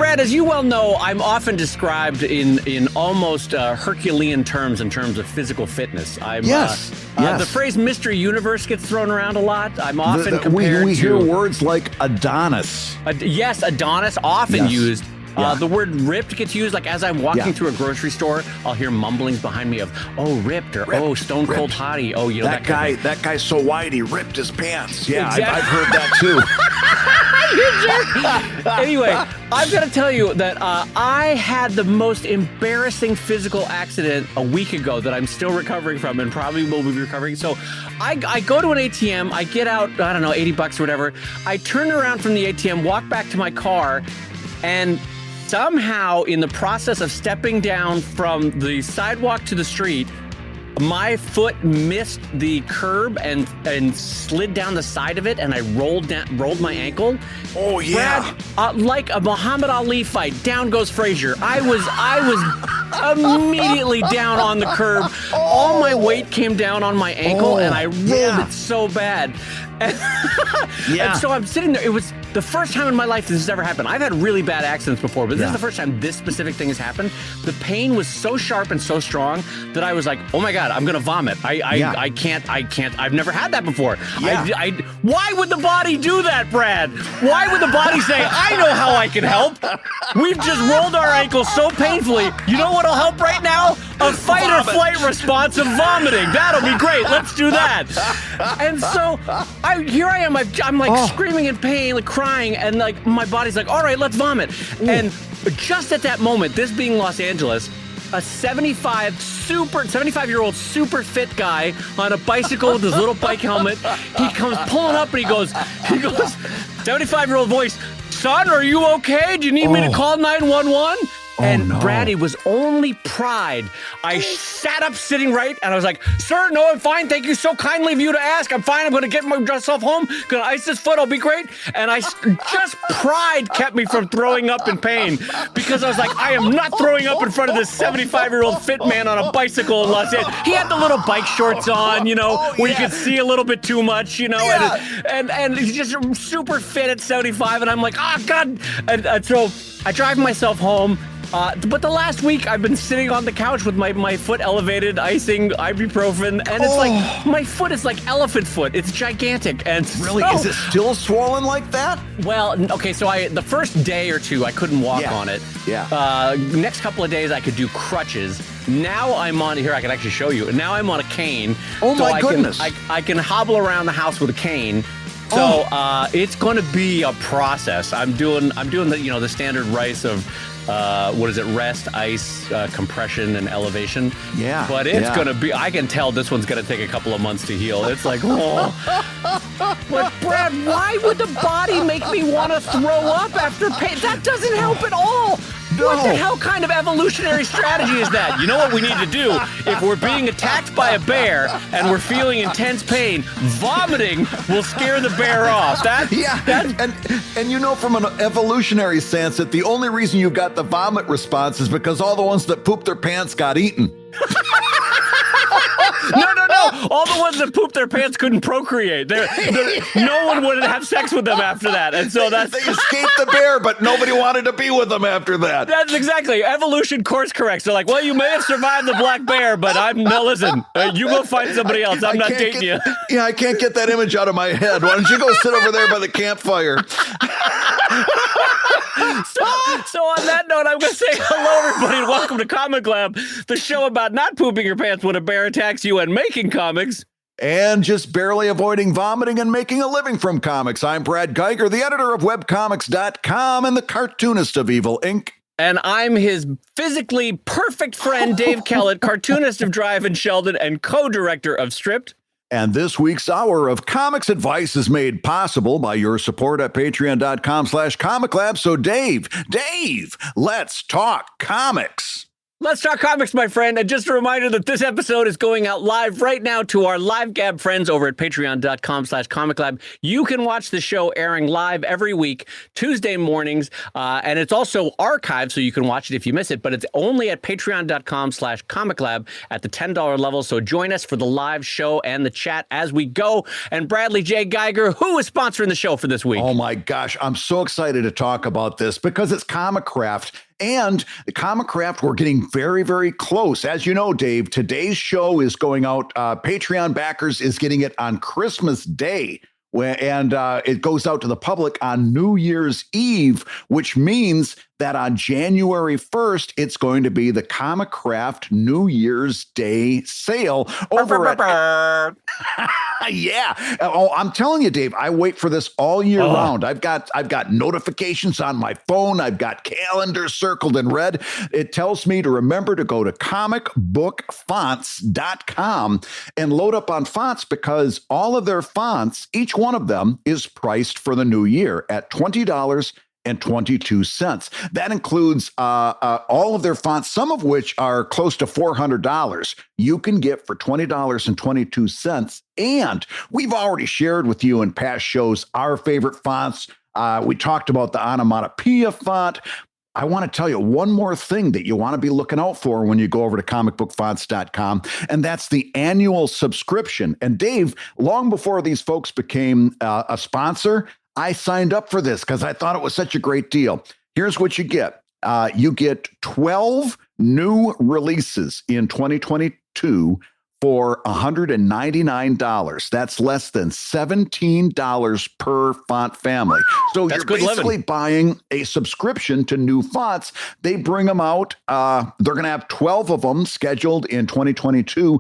Brad, as you well know, I'm often described in almost Herculean terms in terms of physical fitness. Yes. The phrase Mr. Universe gets thrown around a lot. I'm often compared we to... hear words like Adonis. Yes, Adonis, often used. Yeah. The word ripped gets used, like as I'm walking through a grocery store, I'll hear mumblings behind me of, oh, ripped, or oh, stone cold hottie. Oh, you know, that guy. That guy's so wide he ripped his pants. Yeah, Exactly. I've heard that too. You jerk. Anyway, I've got to tell you that I had the most embarrassing physical accident a week ago that I'm still recovering from and probably will be recovering. So I go to an ATM, I get out, I don't know, $80 or whatever. I turn around from the ATM, walk back to my car, and somehow in the process of stepping down from the sidewalk to the street, my foot missed the curb and slid down the side of it, and I rolled my ankle. Oh yeah! Brad, like a Muhammad Ali fight, down goes Frazier. I was immediately down on the curb. All my weight came down on my ankle, and I rolled it so bad. And so I'm sitting there. It was the first time in my life this has ever happened. I've had really bad accidents before, but this is the first time this specific thing has happened. The pain was so sharp and so strong that I was like, oh my God, I'm going to vomit. I can't. I've never had that before. Yeah. Why would the body do that, Brad? Why would the body say, I know how I can help? We've just rolled our ankles so painfully. You know what'll help right now? A fight or flight response of vomiting. That'll be great. Let's do that. And so here I am. I'm like screaming in pain, like crying, and like my body's like, all right, let's vomit. Ooh. And just at that moment, this being Los Angeles, a 75-year-old super fit guy on a bicycle with his little bike helmet, he comes pulling up and he goes, 75-year-old voice, son, are you okay? Do you need me to call 911? And Brad, it was only pride. I sat up sitting right, and I was like, sir, no, I'm fine. Thank you so kindly of you to ask. I'm fine. I'm going to get myself home. Going to ice this foot. I'll be great. And just pride kept me from throwing up in pain because I was like, I am not throwing up in front of this 75-year-old fit man on a bicycle in Los Angeles. He had the little bike shorts on, you know, where you could see a little bit too much, you know, and he's just super fit at 75. And I'm like, oh, God. And so I drive myself home. But the last week, I've been sitting on the couch with my foot elevated, icing ibuprofen, and it's like, my foot is like elephant foot. It's gigantic. And really? Is it still swollen like that? Well, okay, so the first day or two, I couldn't walk on it. Yeah. Next couple of days, I could do crutches. Now I'm on, here, I can actually show you. Now I'm on a cane. Oh, my goodness. I can hobble around the house with a cane. So it's going to be a process. I'm doing the, you know, the standard rice of, rest, ice, compression, and elevation. Yeah. But it's going to be, I can tell this one's going to take a couple of months to heal. It's like, But Brad, why would the body make me want to throw up after pain? That doesn't help at all. No. What the hell kind of evolutionary strategy is that? You know what we need to do? If we're being attacked by a bear and we're feeling intense pain, vomiting will scare the bear off. And you know from an evolutionary sense that the only reason you got the vomit response is because all the ones that pooped their pants got eaten. No. All the ones that pooped their pants couldn't procreate. No one would have sex with them after that. And so they escaped the bear, but nobody wanted to be with them after that. That's exactly. Evolution course corrects. They're like, well, you may have survived the black bear, but listen, you go find somebody else. I'm not dating you. Yeah, I can't get that image out of my head. Why don't you go sit over there by the campfire? So on that note, I'm going to say hello, everybody, and welcome to ComicLab, the show about not pooping your pants when a bear attacks you and making comics. And just barely avoiding vomiting and making a living from comics. I'm Brad Geiger, the editor of webcomics.com and the cartoonist of Evil Inc. And I'm his physically perfect friend, Dave Kellett, cartoonist of Drive and Sheldon and co-director of Stripped. And this week's hour of comics advice is made possible by your support at patreon.com/comiclab. So Dave, let's talk comics. Let's talk comics, my friend. And just a reminder that this episode is going out live right now to our live gab friends over at patreon.com/ComicLab. You can watch the show airing live every week, Tuesday mornings. And it's also archived, so you can watch it if you miss it. But it's only at patreon.com/ComicLab at the $10 level. So join us for the live show and the chat as we go. And Bradley J. Geiger, who is sponsoring the show for this week? Oh, my gosh. I'm so excited to talk about this because it's ComicCraft. And the ComicCraft, we're getting very, very close. As you know, Dave, today's show is going out. Patreon backers is getting it on Christmas Day. And it goes out to the public on New Year's Eve, which means that on January 1st, it's going to be the ComicCraft New Year's Day sale over at... Yeah. Oh, I'm telling you, Dave, I wait for this all year round. I've got notifications on my phone. I've got calendars circled in red. It tells me to remember to go to comicbookfonts.com and load up on fonts because all of their fonts, each one of them is priced for the new year at $20.22. That includes all of their fonts, some of which are close to $400. You can get for $20.22. And we've already shared with you in past shows our favorite fonts. We talked about the onomatopoeia font. I want to tell you one more thing that you want to be looking out for when you go over to comicbookfonts.com, and that's the annual subscription. And Dave, long before these folks became a sponsor, I signed up for this because I thought it was such a great deal. Here's what you get. You get 12 new releases in 2022 for $199. That's less than $17 per font family. So you're basically buying a subscription to new fonts. They bring them out. They're going to have 12 of them scheduled in 2022.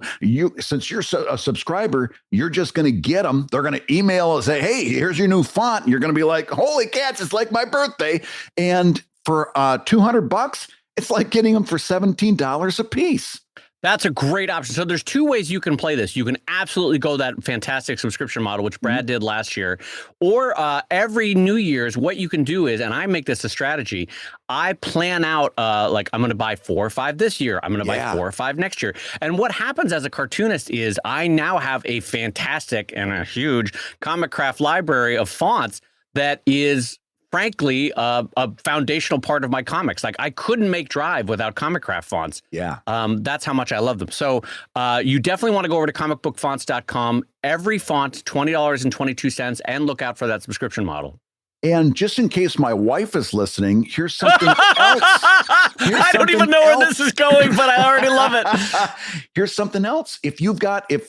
Since you're a subscriber, you're just going to get them. They're going to email and say, hey, here's your new font. And you're going to be like, holy cats, it's like my birthday. And for $200, it's like getting them for $17 a piece. That's a great option. So there's two ways you can play this. You can absolutely go that fantastic subscription model, which Brad did last year, or every New Year's, what you can do is, and I make this a strategy, I plan out, like I'm going to buy 4 or 5 this year. I'm going to buy 4 or 5 next year. And what happens as a cartoonist is I now have a fantastic and a huge ComicCraft library of fonts that is frankly, a foundational part of my comics. Like I couldn't make Drive without ComicCraft fonts. Yeah. That's how much I love them. So you definitely want to go over to comicbookfonts.com. Every font, $20.22, and look out for that subscription model. And just in case my wife is listening, here's something else. I don't even know where this is going, but I already love it. Here's something else. If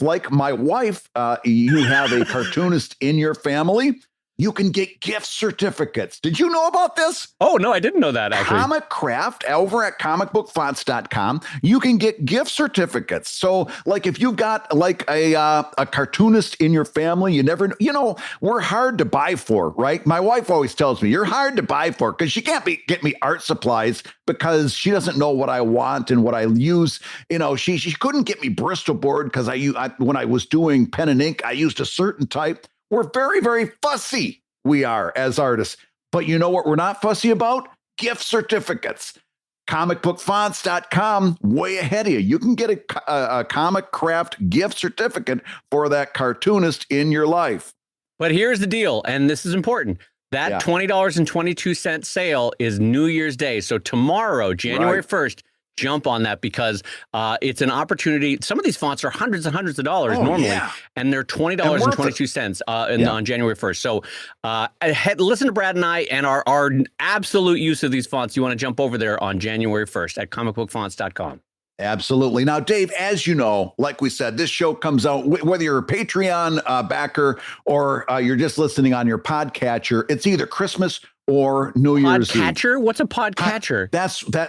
like my wife, you have a cartoonist in your family, you can get gift certificates. Did you know about this? Oh, no, I didn't know that, actually. ComicCraft over at comicbookfonts.com, you can get gift certificates. So, like, if you've got, like, a cartoonist in your family, you never, we're hard to buy for, right? My wife always tells me, you're hard to buy for because she can't get me art supplies because she doesn't know what I want and what I use. She couldn't get me Bristol board because when I was doing pen and ink, I used a certain type. We're very, very fussy, we are, as artists. But you know what we're not fussy about? Gift certificates. Comicbookfonts.com, way ahead of you. You can get a ComicCraft gift certificate for that cartoonist in your life. But here's the deal, and this is important. That $20.22 sale is New Year's Day. So tomorrow, January 1st, jump on that because it's an opportunity. Some of these fonts are hundreds and hundreds of dollars normally, and they're $20.22 on January 1st. So listen to Brad and I and our absolute use of these fonts. You want to jump over there on January 1st at comicbookfonts.com. Absolutely. Now, Dave, as you know, like we said, this show comes out, whether you're a Patreon backer or you're just listening on your podcatcher, it's either Christmas or New Year's Eve. Podcatcher? What's a podcatcher?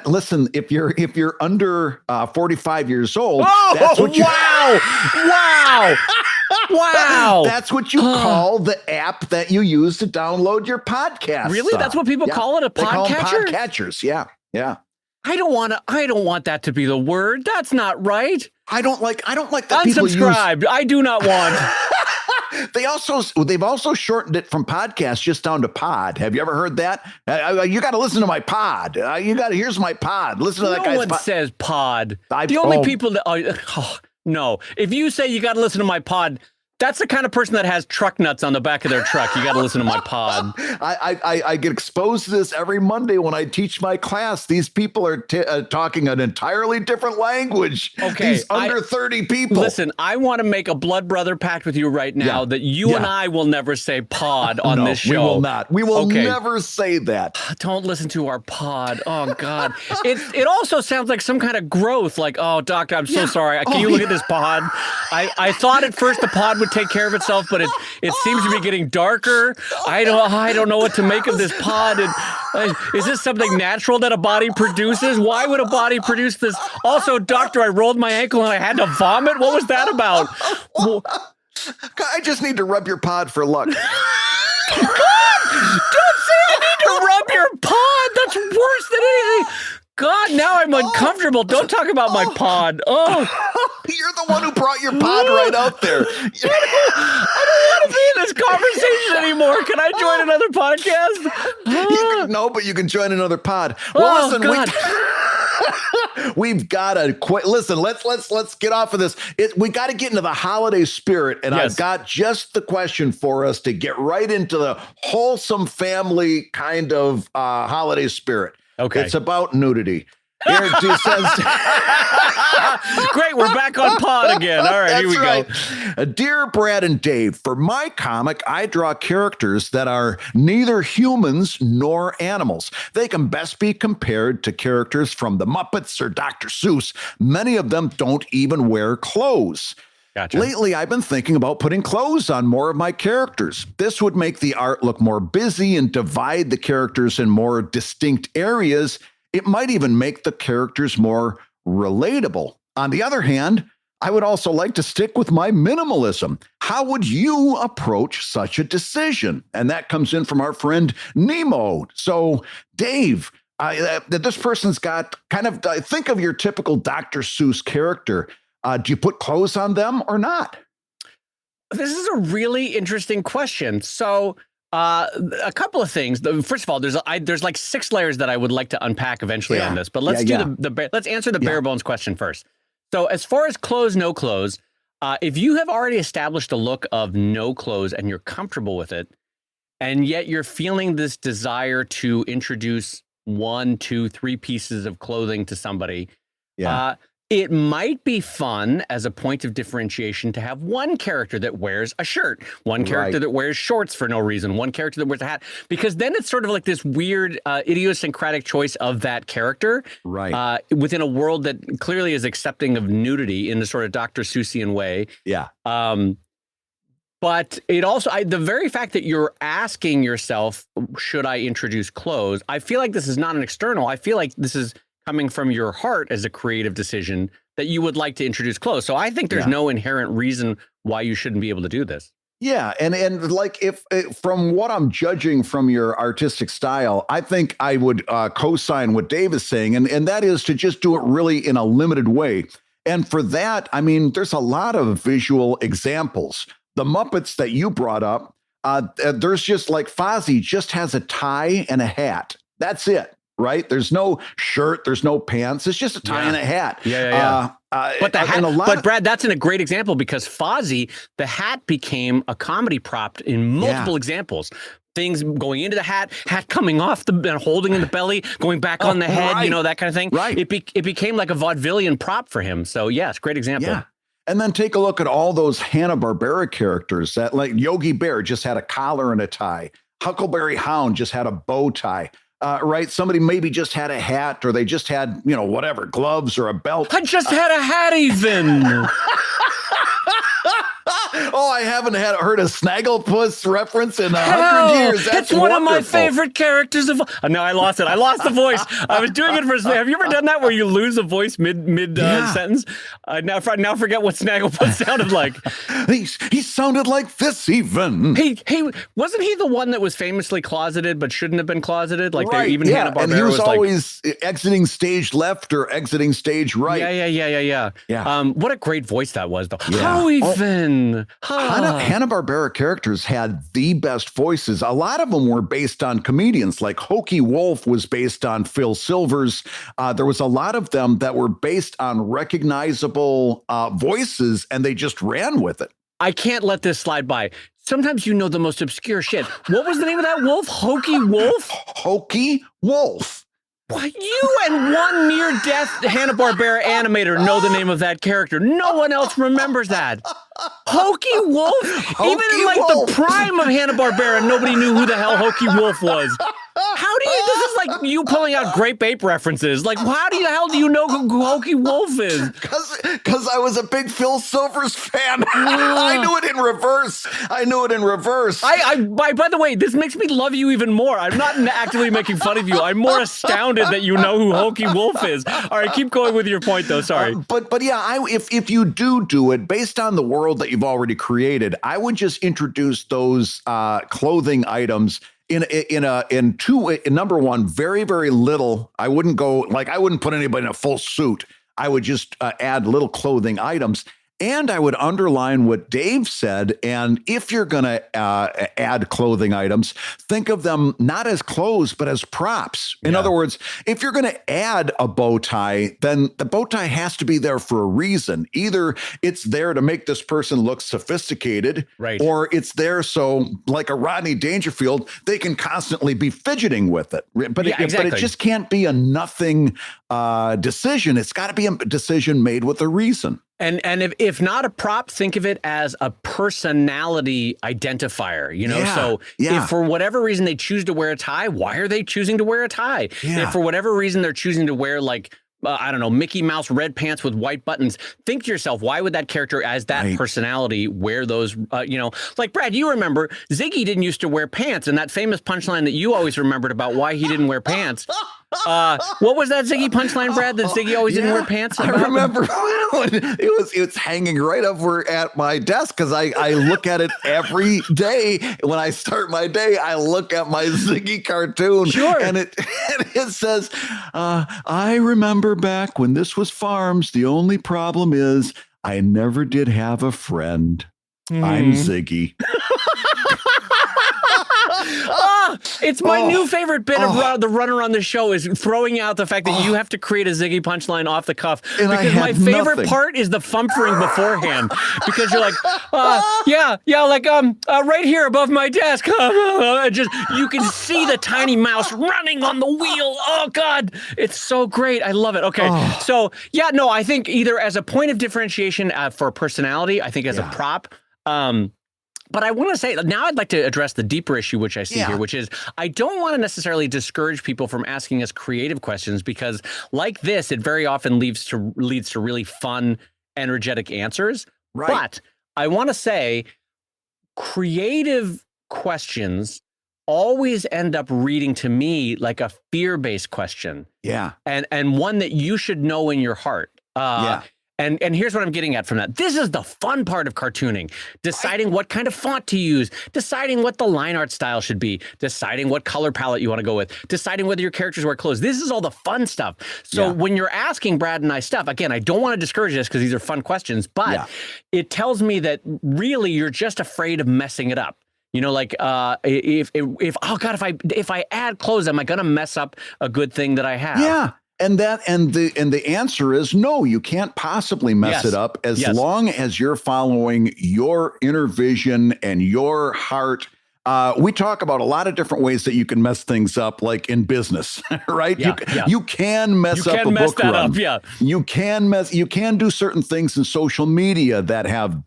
Listen, if you're under 45 years old, that's what you Wow. That's what you call the app that you use to download your podcast. Really? That's what people call it, a podcatcher? They call them podcatchers. Yeah. I don't want that to be the word. That's not right. I don't like that people use. Unsubscribed. I do not want. They've also shortened it from podcast just down to pod. Have you ever heard that? You got to listen to my pod. Here's my pod. Listen to that guy's pod. No one says pod. The only people that no. If you say you got to listen to my pod, that's the kind of person that has truck nuts on the back of their truck. You got to listen to my pod. I get exposed to this every Monday when I teach my class. These people are talking an entirely different language. Okay, these under 30 people. Listen, I want to make a blood brother pact with you right now that you and I will never say pod on this show. We will not. We will never say that. Don't listen to our pod. Oh God, it also sounds like some kind of growth. Like, oh, doctor, I'm so sorry. Can you look at this pod? I thought at first the pod would take care of itself, but it seems to be getting darker. I don't know what to make of this pod. And is this something natural that a body produces? Why would a body produce this? Also, doctor, I rolled my ankle and I had to vomit. What was that about? I just need to rub your pod for luck. God, don't say I need to rub your pod. That's worse than anything. God, now I'm uncomfortable. Don't talk about my pod. Oh, you're the one who brought your pod right out there. I don't want to be in this conversation anymore. Can I join another podcast? No, but you can join another pod. Well, listen, God. We've got to quit. Listen, let's get off of this. We got to get into the holiday spirit, and I've got just the question for us to get right into the wholesome family kind of holiday spirit. Okay. It's about nudity. Here it says, great, we're back on pod again. All right, here we go. Dear Brad and Dave, for my comic, I draw characters that are neither humans nor animals. They can best be compared to characters from the Muppets or Dr. Seuss. Many of them don't even wear clothes. Gotcha. Lately, I've been thinking about putting clothes on more of my characters. This would make the art look more busy and divide the characters in more distinct areas. It might even make the characters more relatable. On the other hand, I would also like to stick with my minimalism. How would you approach such a decision? And that comes in from our friend Nemo. So, Dave, this person's got kind of, think of your typical Dr. Seuss character. Do you put clothes on them or not? This is a really interesting question. So a couple of things. First of all, there's like 6 layers that I would like to unpack eventually on this, but let's let's answer the bare bones question first. So as far as clothes, no clothes, if you have already established a look of no clothes and you're comfortable with it, and yet you're feeling this desire to introduce 1, 2, 3 pieces of clothing to somebody, it might be fun as a point of differentiation to have one character that wears a shirt, one character that wears shorts for no reason, one character that wears a hat, because then it's sort of like this weird idiosyncratic choice of that character within a world that clearly is accepting of nudity in the sort of Dr. Seussian way. Yeah. But it also, the very fact that you're asking yourself, should I introduce clothes? I feel like this is not an external. I feel like this is coming from your heart as a creative decision that you would like to introduce clothes. So I think there's no inherent reason why you shouldn't be able to do this. Yeah, and like if from what I'm judging from your artistic style, I think I would co-sign what Dave is saying, and that is to just do it really in a limited way. And for that, I mean, there's a lot of visual examples. The Muppets that you brought up, there's just like Fozzie just has a tie and a hat. That's it. Right? There's no shirt. There's no pants. It's just a tie and a hat. But the hat, but Brad, that's a great example because Fozzie, the hat became a comedy prop in multiple examples. Things going into the hat coming off and holding in the belly, going back on the head, you know, that kind of thing. Right. It became like a vaudevillian prop for him. So yes, great example. Yeah. And then take a look at all those Hanna-Barbera characters that like Yogi Bear just had a collar and a tie. Huckleberry Hound just had a bow tie. Right? Somebody maybe just had a hat or they just had, you know, whatever, gloves or a belt. I just had a hat even. Oh, I haven't heard a Snagglepuss reference in 100 years. That's it's one of my favorite characters of. No, I lost it. I lost the voice. I was doing it for. Have you ever done that where you lose a voice mid sentence? Now forget what Snagglepuss sounded like. He sounded like this even. He wasn't he the one that was famously closeted but shouldn't have been closeted? Like they even Hanna-Barbera and he was always like, exiting stage left or exiting stage right. Yeah. What a great voice that was though. Yeah. How even? Hanna-Barbera characters had the best voices. A lot of them were based on comedians, like Hokey Wolf was based on Phil Silvers. There was a lot of them that were based on recognizable voices, and they just ran with it. I can't let this slide by. Sometimes you know the most obscure shit. What was the name of that wolf? Hokey Wolf? Hokey Wolf. What? You and one near-death Hanna-Barbera animator know the name of that character. No one else remembers that. Hokey Wolf? Even in like the prime of Hanna-Barbera, nobody knew who the hell Hokey Wolf was. How do you, this is like you pulling out Grape Ape references. Like, how the hell do you know who Hokey Wolf is? Because I was a big Phil Silvers fan. I knew it in reverse. By the way, this makes me love you even more. I'm not actively making fun of you. I'm more astounded that you know who Hokey Wolf is. All right, keep going with your point, though. Sorry. But yeah, if you do it based on the world that you've already created, I would just introduce those clothing items number one, very, very little. I wouldn't put anybody in a full suit. I would just add little clothing items. And I would underline what Dave said. And if you're going to add clothing items, think of them not as clothes, but as props. In other words, if you're going to add a bow tie, then the bow tie has to be there for a reason. Either it's there to make this person look sophisticated, right, or it's there so, like a Rodney Dangerfield, they can constantly be fidgeting with it. But it just can't be a nothing decision. It's got to be a decision made with a reason. And if not a prop, think of it as a personality identifier, you know? So if for whatever reason they choose to wear a tie, why are they choosing to wear a tie? If for whatever reason they're choosing to wear like, I don't know, Mickey Mouse red pants with white buttons, think to yourself, why would that character as that personality wear those, like Brad, you remember Ziggy didn't used to wear pants, and that famous punchline that you always remembered about why he didn't wear pants. What was that Ziggy punchline, Brad, that Ziggy always didn't wear pants about? I remember when it's hanging right over at my desk because I look at it every day. When I start my day, I look at my Ziggy cartoon. Sure. And it says, I remember back when this was Farms, the only problem is I never did have a friend. I'm Ziggy. It's my new favorite bit of the runner on the show is throwing out the fact that you have to create a Ziggy punchline off the cuff. Because my favorite part is the fumfering beforehand. Because you're like, right here above my desk. Just you can see the tiny mouse running on the wheel. Oh God, it's so great. I love it. Okay, so I think either as a point of differentiation for personality, I think as a prop. But I want to say, now I'd like to address the deeper issue, which I see here, which is I don't want to necessarily discourage people from asking us creative questions because like this, it very often leads to really fun, energetic answers. Right. But I want to say creative questions always end up reading to me like a fear-based question. Yeah. And one that you should know in your heart. And here's what I'm getting at from that. This is the fun part of cartooning. Deciding what kind of font to use, deciding what the line art style should be, deciding what color palette you want to go with, deciding whether your characters wear clothes. This is all the fun stuff. So when you're asking Brad and I stuff, again, I don't want to discourage this because these are fun questions, but it tells me that really you're just afraid of messing it up. You know, like if I add clothes, am I going to mess up a good thing that I have? Yeah. And the answer is no, you can't possibly mess it up as long as you're following your inner vision and your heart. We talk about a lot of different ways that you can mess things up, like in business, right? You can mess up a book run. You can do certain things in social media that have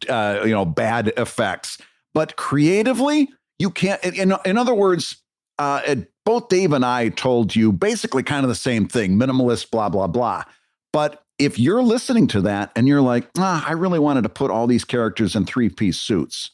bad effects, but creatively you can't. In other words, both Dave and I told you basically kind of the same thing, minimalist, blah, blah, blah. But if you're listening to that and you're like, I really wanted to put all these characters in 3-piece suits,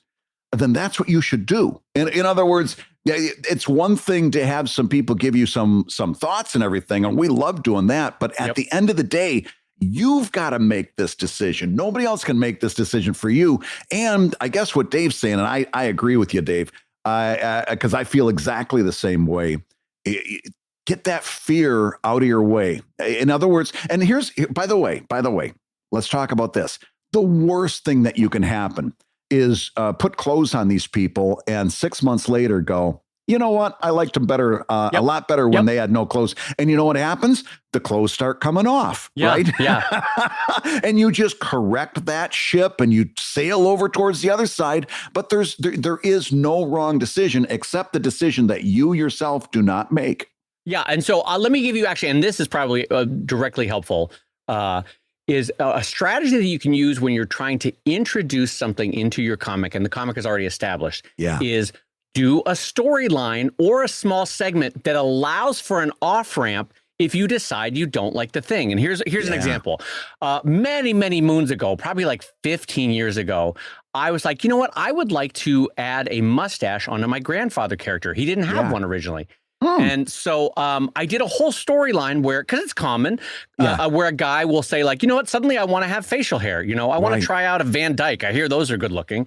then that's what you should do. In other words, it's one thing to have some people give you some thoughts and everything, and we love doing that. But at the end of the day, you've got to make this decision. Nobody else can make this decision for you. And I guess what Dave's saying, and I agree with you, Dave, because I feel exactly the same way. Get that fear out of your way. In other words, and by the way, let's talk about this. The worst thing that you can happen is put clothes on these people and 6 months later go, you know what? I liked them better, a lot better when they had no clothes. And you know what happens? The clothes start coming off, right? Yeah. And you just correct that ship and you sail over towards the other side. But there is no wrong decision except the decision that you yourself do not make. Yeah. And so let me give you actually, and this is probably directly helpful, is a strategy that you can use when you're trying to introduce something into your comic and the comic is already established. Is do a storyline or a small segment that allows for an off-ramp if you decide you don't like the thing. And here's an example. Many moons ago, probably like 15 years ago, I was like, you know what? I would like to add a mustache onto my grandfather character. He didn't have one originally. And so I did a whole storyline where, because it's common, where a guy will say like, you know what, suddenly I want to have facial hair. You know, I want to try out a Van Dyke. I hear those are good looking.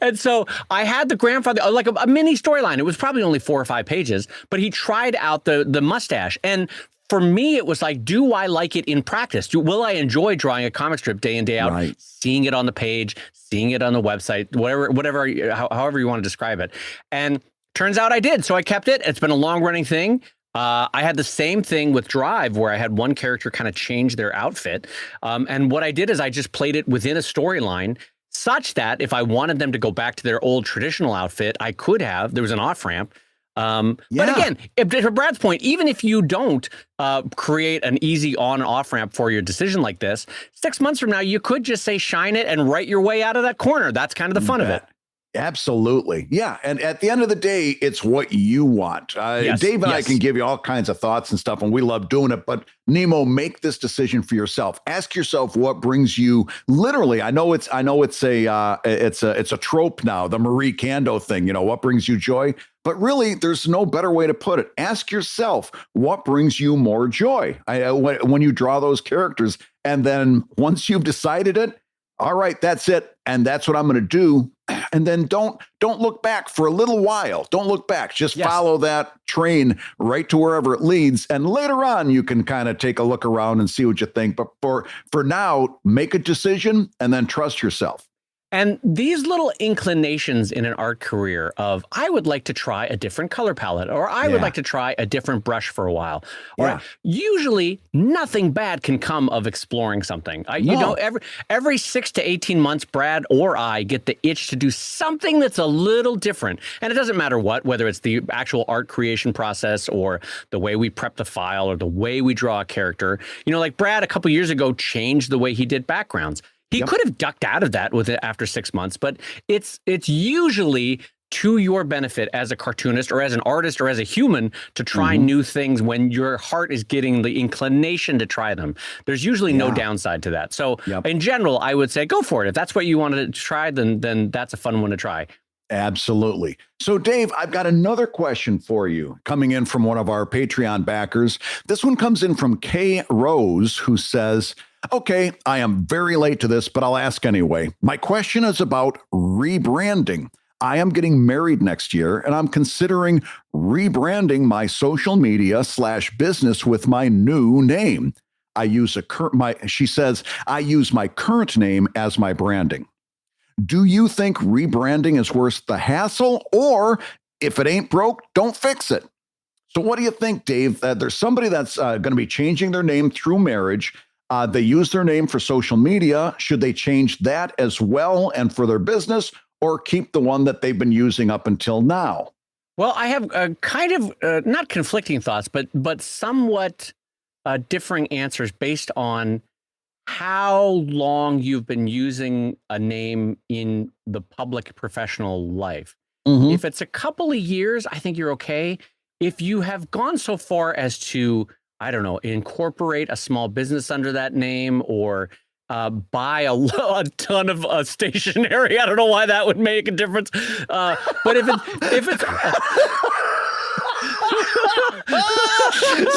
And so I had the grandfather, like a mini storyline. It was probably only 4 or 5 pages, but he tried out the mustache. And for me, it was like, do I like it in practice? Will I enjoy drawing a comic strip day in, day out, seeing it on the page, seeing it on the website, however you want to describe it. And turns out I did. So I kept it. It's been a long running thing. I had the same thing with Drive where I had one character kind of change their outfit. And what I did is I just played it within a storyline such that if I wanted them to go back to their old traditional outfit, I could have. There was an off-ramp. But again, to Brad's point, even if you don't create an easy on and off ramp for your decision like this, 6 months from now, you could just say shine it and write your way out of that corner. That's kind of the fun of it. Absolutely. Yeah. And at the end of the day, it's what you want. Dave and I can give you all kinds of thoughts and stuff, and we love doing it. But Nemo, make this decision for yourself. Ask yourself what brings you literally. I know it's a trope now, the Marie Kondo thing, you know, what brings you joy? But really, there's no better way to put it. Ask yourself what brings you more joy when you draw those characters. And then once you've decided it, all right, that's it. And that's what I'm going to do. And then don't look back for a little while. Don't look back. Just follow that train right to wherever it leads. And later on, you can kind of take a look around and see what you think. But for now, make a decision and then trust yourself. And these little inclinations in an art career of, I would like to try a different color palette, or I would like to try a different brush for a while. Or usually nothing bad can come of exploring something. You know, every 6 to 18 months, Brad or I get the itch to do something that's a little different. And it doesn't matter whether it's the actual art creation process or the way we prep the file or the way we draw a character. You know, like Brad a couple years ago changed the way he did backgrounds. He could have ducked out of that with it after 6 months, but it's usually to your benefit as a cartoonist or as an artist or as a human to try new things when your heart is getting the inclination to try them. There's usually no downside to that. So in general, I would say go for it. If that's what you wanted to try, then that's a fun one to try. Absolutely. So, Dave, I've got another question for you coming in from one of our Patreon backers. This one comes in from Kay Rose, who says, okay, I am very late to this, but I'll ask anyway. My question is about rebranding. I am getting married next year, and I'm considering rebranding my social media / business with my new name. She says, I use my current name as my branding. Do you think rebranding is worth the hassle, or if it ain't broke, don't fix it? So what do you think, Dave? There's somebody that's going to be changing their name through marriage. They use their name for social media. Should they change that as well and for their business, or keep the one that they've been using up until now? Well, I have kind of not conflicting thoughts, but somewhat differing answers based on how long you've been using a name in the public professional life. If it's a couple of years, I think you're okay. If you have gone so far as to, I don't know, incorporate a small business under that name or buy a ton of stationery, I don't know why that would make a difference. But if it's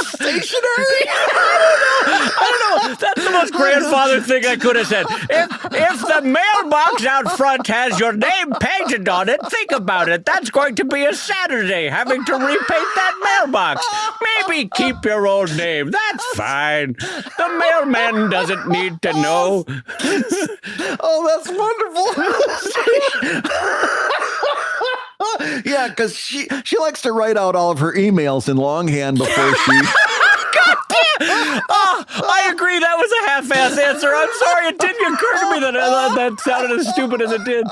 stationery, I don't know. That's the most grandfather thing I could have said. If the mailbox out front has your name painted on it, think about it. That's going to be a Saturday, having to repaint that mailbox. Maybe keep your old name. That's fine. The mailman doesn't need to know. Oh, that's wonderful. Yeah, because she likes to write out all of her emails in longhand before she... Oh, I agree. That was a half-ass answer. I'm sorry. It didn't occur to me that sounded as stupid as it did.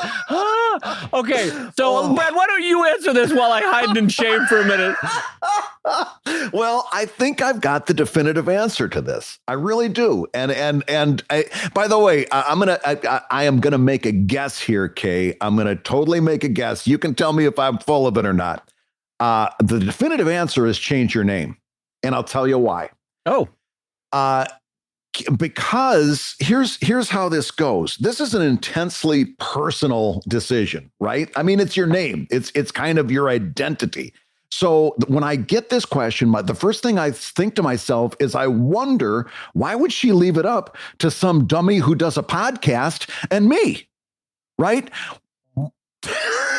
Okay, so Brad, why don't you answer this while I hide in shame for a minute? Well, I think I've got the definitive answer to this. I really do. And by the way, I am gonna make a guess here, Kay. I'm gonna totally make a guess. You can tell me if I'm full of it or not. The definitive answer is change your name, and I'll tell you why. Oh, because here's how this goes. This is an intensely personal decision, right? I mean, it's your name. It's kind of your identity. So when I get this question, the first thing I think to myself is, I wonder, why would she leave it up to some dummy who does a podcast and me, right?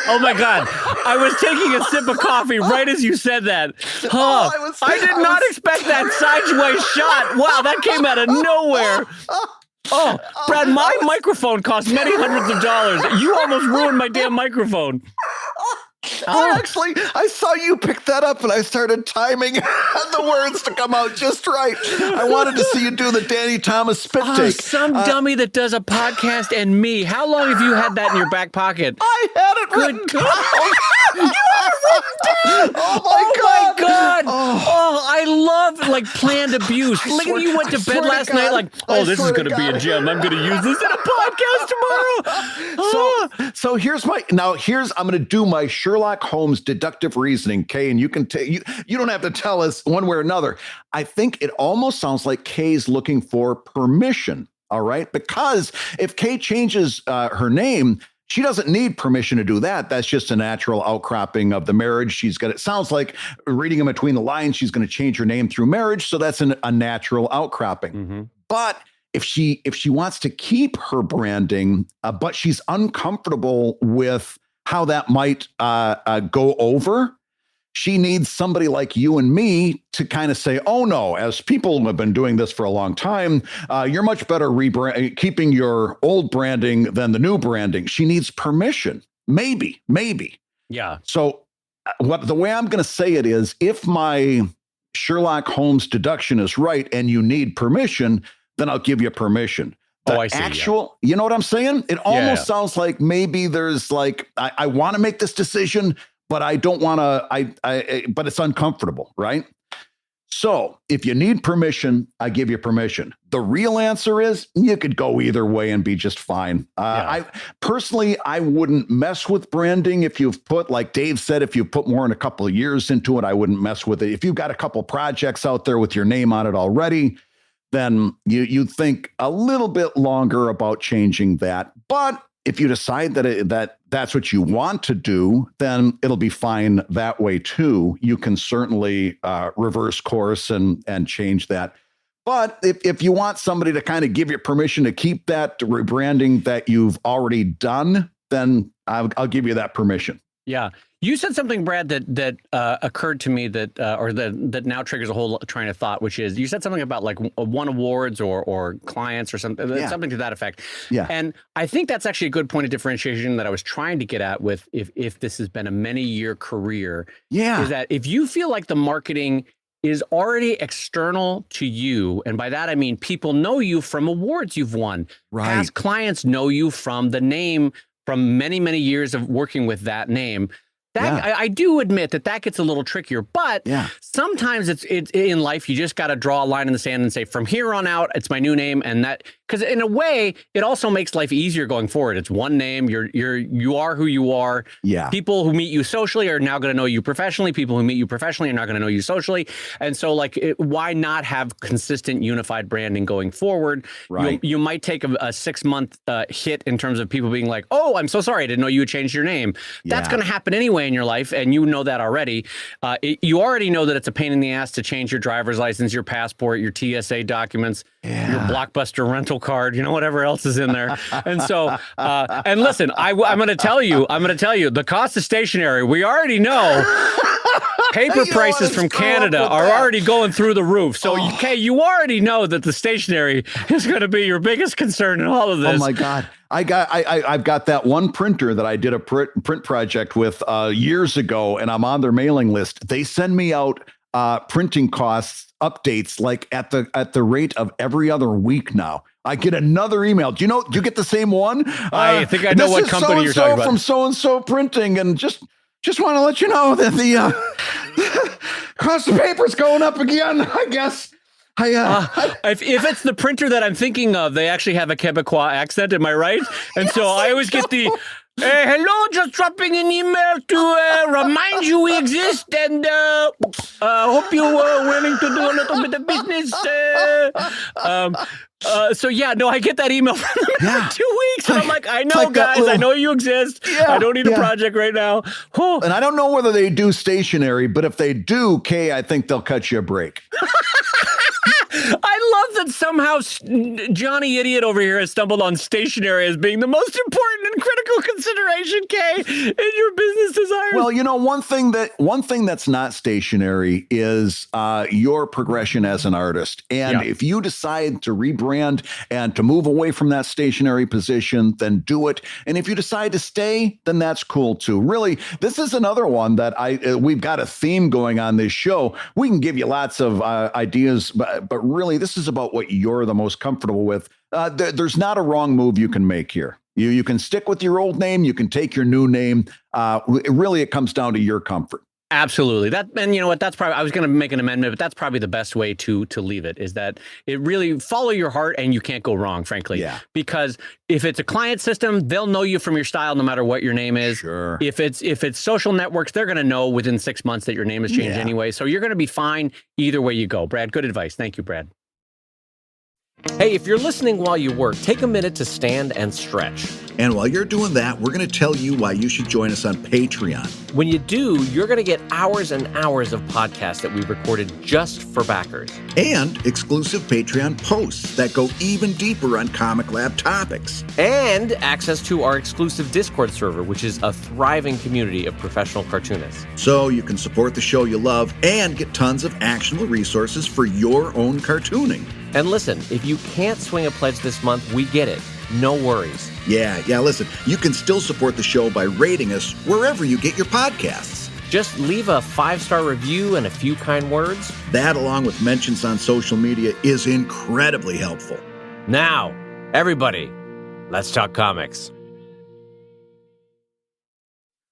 Oh my God. I was taking a sip of coffee right as you said that. I did not expect that sideways shot. Wow, that came out of nowhere. Oh, Brad, my microphone cost many hundreds of dollars. You almost ruined my damn microphone. I saw you pick that up and I started timing the words to come out just right. I wanted to see you do the Danny Thomas spit take. Some dummy that does a podcast and me. How long have you had that in your back pocket? I had it written down. You had it written down. Oh my God. Oh, I love like planned abuse. Look at you went to bed last night like, this is going to be a gem. I'm going to use this in a podcast tomorrow. So I'm going to do my Sherlock Holmes deductive reasoning, Kay, and you can you don't have to tell us one way or another. I think it almost sounds like Kay's looking for permission. All right, because if Kay changes her name, she doesn't need permission to do that. That's just a natural outcropping of the marriage. It sounds like, reading in between the lines, she's going to change her name through marriage. So that's a natural outcropping. Mm-hmm. But if she wants to keep her branding, but she's uncomfortable with how that might go over, she needs somebody like you and me to kind of say, oh no, as people who have been doing this for a long time, you're much better keeping your old branding than the new branding. She needs permission. Maybe. Yeah. So the way I'm going to say it is, if my Sherlock Holmes deduction is right and you need permission, then I'll give you permission. I see. You know what I'm saying? It almost sounds like maybe there's like, I want to make this decision, but I don't want to, but it's uncomfortable, right? So if you need permission, I give you permission. The real answer is you could go either way and be just fine. I personally wouldn't mess with branding. If you've put, like Dave said, if you put more than a couple of years into it, I wouldn't mess with it. If you've got a couple projects out there with your name on it already, then you think a little bit longer about changing that. But if you decide that that's what you want to do, then it'll be fine that way too. You can certainly reverse course and change that. But if you want somebody to kind of give you permission to keep that rebranding that you've already done, then I'll give you that permission. Yeah. You said something, Brad, that occurred to me that now triggers a whole train of thought, which is, you said something about like won awards or clients or something, something to that effect. Yeah. And I think that's actually a good point of differentiation that I was trying to get at with if this has been a many-year career. Yeah. Is that if you feel like the marketing is already external to you, and by that I mean people know you from awards you've won. Right. Past clients know you from the name, from many, many years of working with that name. I do admit that gets a little trickier, but sometimes it's in life, you just got to draw a line in the sand and say, from here on out, it's my new name. And that because in a way, it also makes life easier going forward. It's one name. You are who you are. Yeah. People who meet you socially are now going to know you professionally. People who meet you professionally are not going to know you socially. And so, like, why not have consistent, unified branding going forward? Right. You might take a 6-month hit in terms of people being like, "Oh, I'm so sorry, I didn't know you had changed your name." That's going to happen anyway in your life, and you know that already. You already know that it's a pain in the ass to change your driver's license, your passport, your TSA documents, your Blockbuster rental card, whatever else is in there. And so, and listen, I'm going to tell you, the cost of stationery, we already know. Paper prices from Canada are already going through the roof. So, you already know that the stationery is going to be your biggest concern in all of this. Oh my God. I've got that one printer that I did a print project with years ago, and I'm on their mailing list. They send me out printing costs updates like at the rate of every other week now. I get another email. Do you get the same one? I think I know what company you're talking about. From so-and-so printing, and just want to let you know that the cost of paper is going up again, I guess. If it's the printer that I'm thinking of, they actually have a Quebecois accent. Am I right? And so I always get the, hello, just dropping an email to remind you we exist, and hope you were willing to do a little bit of business. I get that email from them for 2 weeks, and I'm like, I know, guys, I know you exist. I don't need a project right now. And I don't know whether they do stationery, but if they do, Kay, I think they'll cut you a break. I love that somehow Johnny Idiot over here has stumbled on stationery as being the most important and critical consideration, Kay, in your business desires. Well, one thing that's not stationary is your progression as an artist. And if you decide to rebrand and to move away from that stationary position, then do it. And if you decide to stay, then that's cool too. Really, this is another one that we've got a theme going on this show. We can give you lots of ideas, but really, this is about what you're the most comfortable with. There's not a wrong move you can make here. You can stick with your old name. You can take your new name. It comes down to your comfort. Absolutely. And you know what? That's probably, I was going to make an amendment, but that's probably the best way to leave it, is that it really follow your heart, and you can't go wrong, frankly. Yeah. Because if it's a client system, they'll know you from your style, no matter what your name is. Sure. If it's social networks, they're going to know within 6 months that your name has changed anyway. So you're going to be fine either way you go. Brad, good advice. Thank you, Brad. Hey, if you're listening while you work, take a minute to stand and stretch. And while you're doing that, we're going to tell you why you should join us on Patreon. When you do, you're going to get hours and hours of podcasts that we recorded just for backers. And exclusive Patreon posts that go even deeper on ComicLab topics. And access to our exclusive Discord server, which is a thriving community of professional cartoonists. So you can support the show you love and get tons of actionable resources for your own cartooning. And listen, if you can't swing a pledge this month, we get it. No worries. Yeah, listen, you can still support the show by rating us wherever you get your podcasts. Just leave a 5-star review and a few kind words. That, along with mentions on social media, is incredibly helpful. Now, everybody, let's talk comics.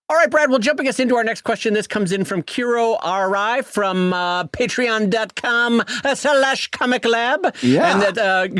All right, Brad, well, jumping us into our next question, this comes in from Kiro RI from patreon.com/ComicLab. Yeah. And that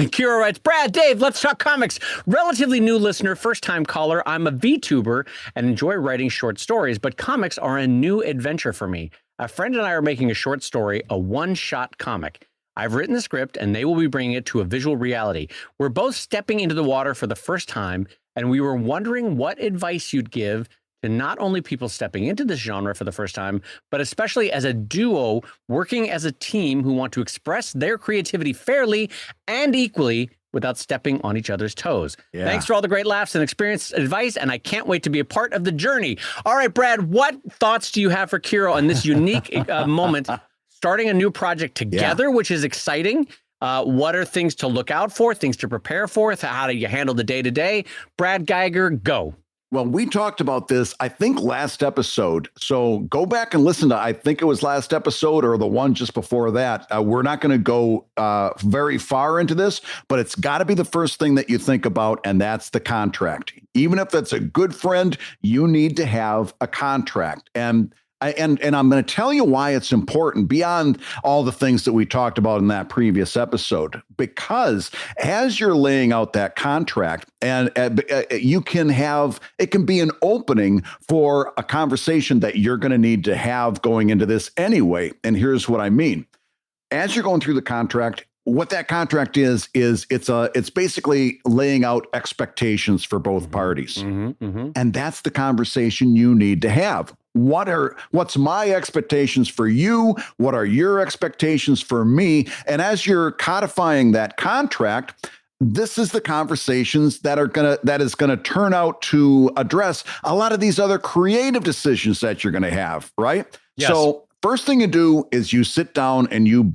Kiro writes, Brad, Dave, let's talk comics. Relatively new listener, first-time caller. I'm a VTuber and enjoy writing short stories, but comics are a new adventure for me. A friend and I are making a short story, a one-shot comic. I've written the script, and they will be bringing it to a visual reality. We're both stepping into the water for the first time, and we were wondering what advice you'd give to not only people stepping into this genre for the first time, but especially as a duo working as a team who want to express their creativity fairly and equally without stepping on each other's toes. Yeah. Thanks for all the great laughs and experienced advice, and I can't wait to be a part of the journey. All right, Brad, what thoughts do you have for Kiro on this unique moment, starting a new project together, which is exciting? What are things to look out for, things to prepare for? How do you handle the day-to-day? Brad Geiger, go. Well, we talked about this, I think, last episode. So go back and listen to, I think it was last episode or the one just before that. We're not going to go very far into this, but it's got to be the first thing that you think about, and that's the contract. Even if that's a good friend, you need to have a contract. And And I'm going to tell you why it's important beyond all the things that we talked about in that previous episode, because as you're laying out that contract, and it can be an opening for a conversation that you're going to need to have going into this anyway. And here's what I mean. As you're going through the contract, what that contract is it's basically laying out expectations for both parties. And that's the conversation you need to have. What's my expectations for you? What are your expectations for me? And as you're codifying that contract, this is the conversations that is gonna turn out to address a lot of these other creative decisions that you're gonna have, right? Yes. So first thing you do is you sit down and you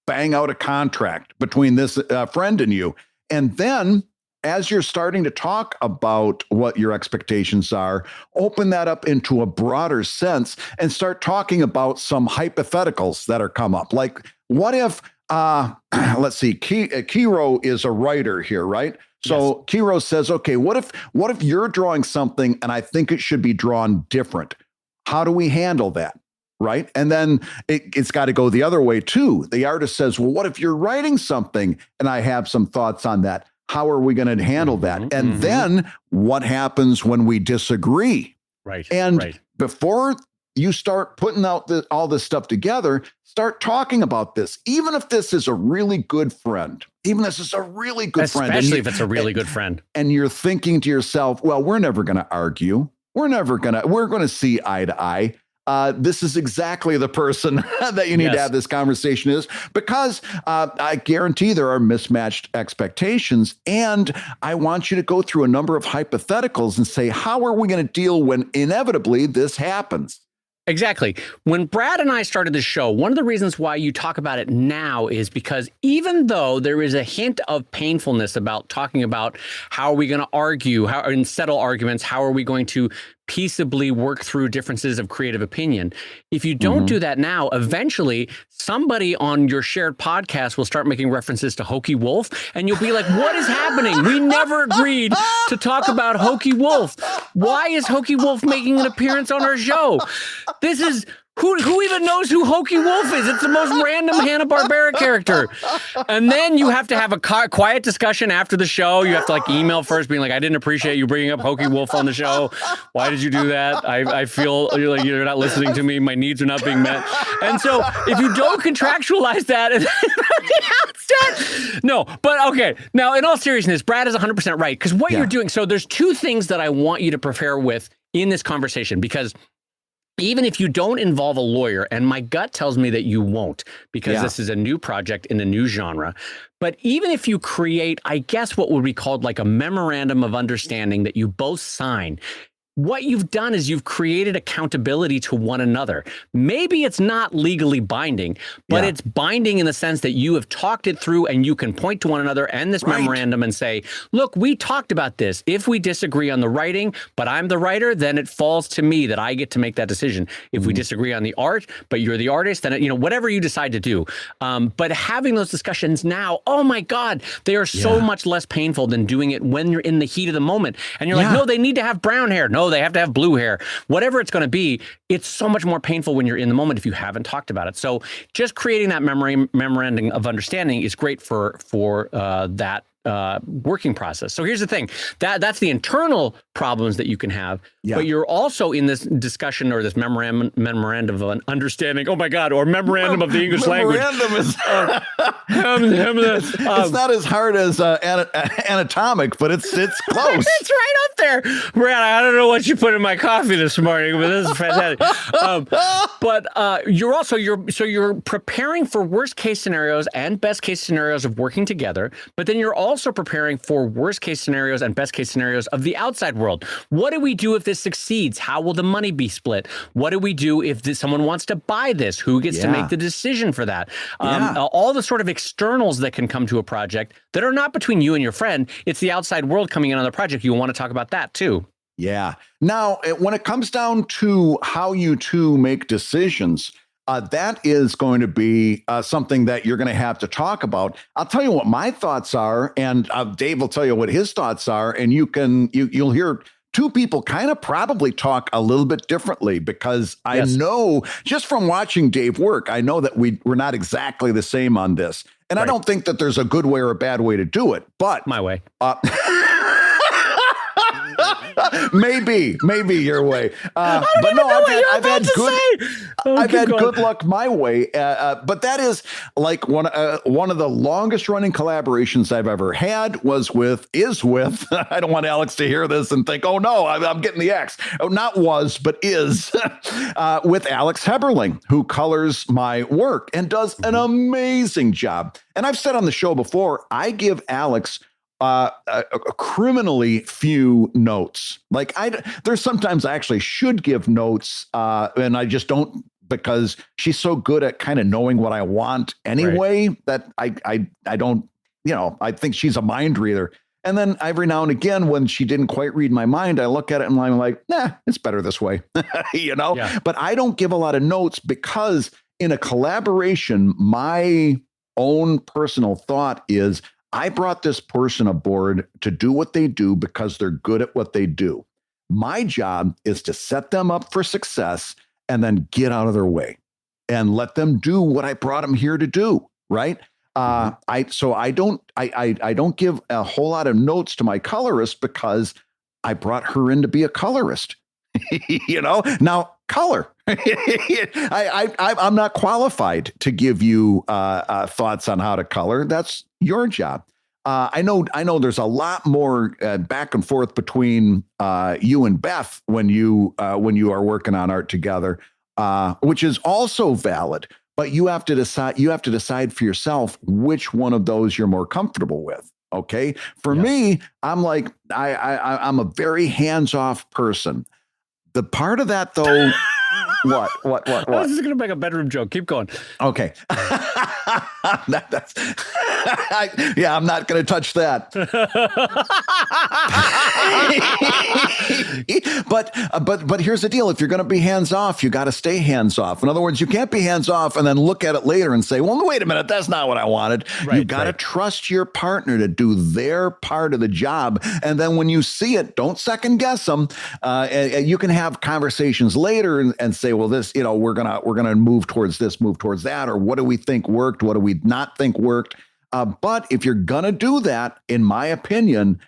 bang out a contract between this friend and you. And then as you're starting to talk about what your expectations are, open that up into a broader sense and start talking about some hypotheticals that are come up. Like, what if, let's see, Kiro is a writer here, right? So yes. Kiro says, okay, what if you're drawing something and I think it should be drawn different? How do we handle that? Right. And then it's got to go the other way, too. The artist says, well, what if you're writing something and I have some thoughts on that? How are we going to handle that? And then what happens when we disagree? Right. And before you start putting out all this stuff together, start talking about this. Even if this is a really good friend, Especially friend. Especially if it's a really good friend. And you're thinking to yourself, well, we're never going to argue. We're going to see eye to eye. This is exactly the person that you need to have this conversation is, because I guarantee there are mismatched expectations. And I want you to go through a number of hypotheticals and say, how are we going to deal when inevitably this happens? Exactly. When Brad and I started the show, one of the reasons why you talk about it now is because even though there is a hint of painfulness about talking about how are we going to argue, and settle arguments, how are we going to peaceably work through differences of creative opinion. If you don't do that now, eventually somebody on your shared podcast will start making references to Hokey Wolf, and you'll be like, what is happening? We never agreed to talk about Hokey Wolf. Why is Hokey Wolf making an appearance on our show? This is... Who even knows who Hokey Wolf is? It's the most random Hanna-Barbera character. And then you have to have a quiet discussion after the show. You have to email first being like, I didn't appreciate you bringing up Hokey Wolf on the show. Why did you do that? I feel like you're not listening to me. My needs are not being met. And so if you don't contractualize that at the outset, no. But okay. Now, in all seriousness, Brad is 100% right. Because what you're doing, so there's two things that I want you to prepare with in this conversation, because even if you don't involve a lawyer, and my gut tells me that you won't, because this is a new project in a new genre, but even if you create, I guess, what would be called like a memorandum of understanding that you both sign, what you've done is you've created accountability to one another. Maybe it's not legally binding, but it's binding in the sense that you have talked it through and you can point to one another and this memorandum and say, look, we talked about this. If we disagree on the writing, but I'm the writer, then it falls to me that I get to make that decision. If we disagree on the art, but you're the artist, then, whatever you decide to do. But having those discussions now, oh my God, they are so much less painful than doing it when you're in the heat of the moment. And you're like, no, they need to have brown hair. No, they have to have blue hair. Whatever it's going to be, it's so much more painful when you're in the moment if you haven't talked about it. So just creating that memorandum of understanding is great for that working process. So here's the thing, that's the internal problems that you can have, but you're also in this discussion or this memorandum of an understanding, oh my God, or memorandum of the English language. Is it's not as hard as anatomic, but it's close. It's right up there. Brad, I don't know what you put in my coffee this morning, but this is fantastic. You're preparing for worst case scenarios and best case scenarios of working together, but then you're also preparing for worst case scenarios and best case scenarios of the outside world. What do we do if this succeeds? How will the money be split? What do we do if someone wants to buy this? Who gets to make the decision for that? All the sort of externals that can come to a project that are not between you and your friend. It's the outside world coming in on the project. You want to talk about that too. Yeah. Now, when it comes down to how you two make decisions, that is going to be something that you're going to have to talk about. I'll tell you what my thoughts are, and Dave will tell you what his thoughts are, and you'll hear two people kind of probably talk a little bit differently, because I know just from watching Dave work, I know that we're not exactly the same on this. And I don't think that there's a good way or a bad way to do it, but my way. maybe your way. But no, I've had good luck my way. But that is like one of the longest running collaborations I've ever had is with. I don't want Alex to hear this and think, oh no, I'm getting the X. Oh, not was, but is with Alex Heberling, who colors my work and does an amazing job. And I've said on the show before, I give Alex a criminally few notes. Like there's sometimes I actually should give notes, and I just don't, because she's so good at kind of knowing what I want anyway, that I don't, I think she's a mind reader. And then every now and again, when she didn't quite read my mind, I look at it and I'm like, nah, it's better this way, But I don't give a lot of notes, because in a collaboration, my own personal thought is, I brought this person aboard to do what they do because they're good at what they do. My job is to set them up for success and then get out of their way and let them do what I brought them here to do. Right. I don't give a whole lot of notes to my colorist, because I brought her in to be a colorist. Now color. I'm not qualified to give you thoughts on how to color. That's your job. I know there's a lot more back and forth between you and Beth when you are working on art together, which is also valid. But you have to decide for yourself which one of those you're more comfortable with. Okay. For me, I'm like, I'm a very hands-off person. The part of that, though, what? I was just going to make a bedroom joke. Keep going. Okay. I'm not going to touch that. But here's the deal. If you're going to be hands off, you got to stay hands off. In other words, you can't be hands off and then look at it later and say, well, wait a minute, that's not what I wanted. You got to trust your partner to do their part of the job. And then when you see it, don't second guess them. And you can have conversations later and say, well, this, we're gonna move towards this, move towards that, or what do we think worked? What do we not think worked? But if you're gonna do that, in my opinion,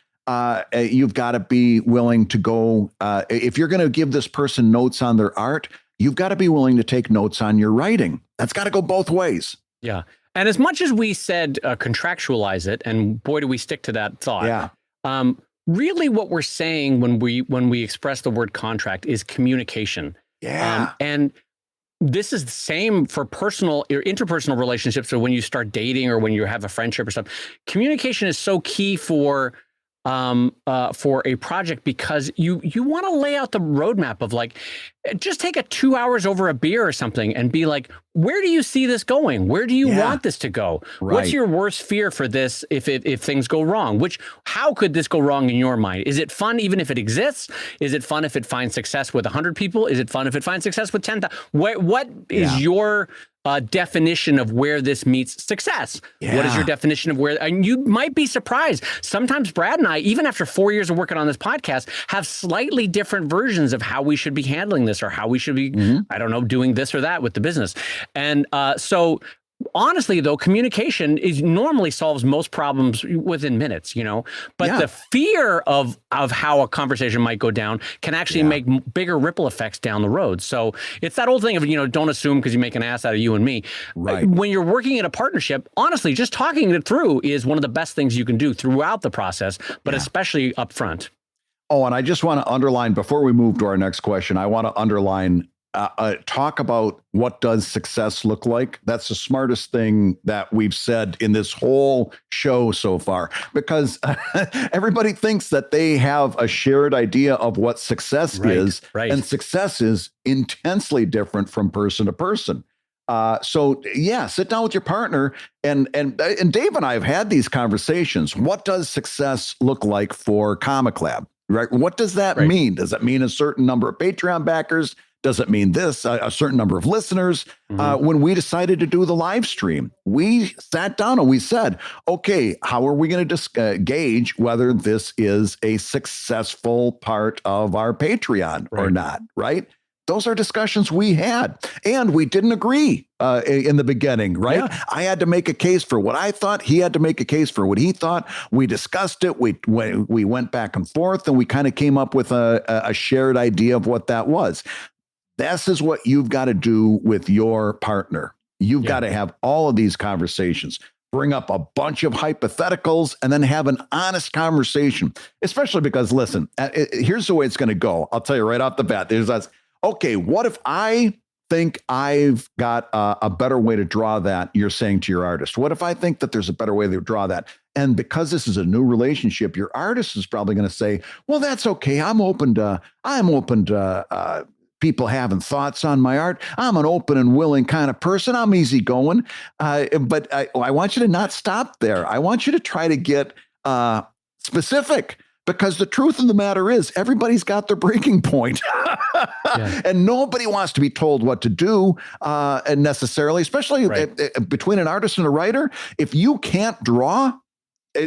you've got to be willing to go. If you're going to give this person notes on their art, you've got to be willing to take notes on your writing. That's got to go both ways. Yeah. And as much as we said contractualize it, and boy, do we stick to that thought. Yeah. Really, what we're saying when we express the word contract is communication. Yeah. And this is the same for personal or interpersonal relationships. So when you start dating or when you have a friendship or something, communication is so key for a project, because you want to lay out the roadmap of, like, just take 2 hours over a beer or something and be like, where do you see this going? Where do you want this to go? Right. What's your worst fear for this if things go wrong? How could this go wrong in your mind? Is it fun even if it exists? Is it fun if it finds success with 100 people? Is it fun if it finds success with 10,000? What is your definition of where this meets success? What is your definition of where? And you might be surprised. Sometimes Brad and I, even after 4 years of working on this podcast, have slightly different versions of how we should be handling this, or how we should be, I don't know, doing this or that with the business. And so honestly, though, communication normally solves most problems within minutes, but the fear of how a conversation might go down can actually make bigger ripple effects down the road. So it's that old thing of, don't assume because you make an ass out of you and me. Right. When you're working in a partnership, honestly, just talking it through is one of the best things you can do throughout the process, but especially up front. Oh, and I just want to underline, before we move to our next question, I want to underline talk about what does success look like. That's the smartest thing that we've said in this whole show so far, because everybody thinks that they have a shared idea of what success is, and success is intensely different from person to person. So sit down with your partner, and Dave and I have had these conversations. What does success look like for ComicLab? Right? What does that mean? Does that mean a certain number of Patreon backers? doesn't mean this. A certain number of listeners. When we decided to do the live stream, we sat down and we said, okay, how are we going to gauge whether this is a successful part of our Patreon or not, right? Those are discussions we had, and we didn't agree in the beginning, right? Yeah. I had to make a case for what I thought. He had to make a case for what he thought. We discussed it. We went back and forth, and we kind of came up with a shared idea of what that was. This is what you've got to do with your partner. You've got to have all of these conversations. Bring up a bunch of hypotheticals and then have an honest conversation, especially because, listen, here's the way it's going to go. I'll tell you right off the bat. There's us. Okay, what if I think I've got a better way to draw that, you're saying to your artist? What if I think that there's a better way to draw that? And because this is a new relationship, your artist is probably going to say, well, that's okay. I'm open to people having thoughts on my art. I'm an open and willing kind of person. I'm easygoing. But I want you to not stop there. I want you to try to get specific. Because the truth of the matter is everybody's got their breaking point. And nobody wants to be told what to do and necessarily, especially between an artist and a writer. If you can't draw,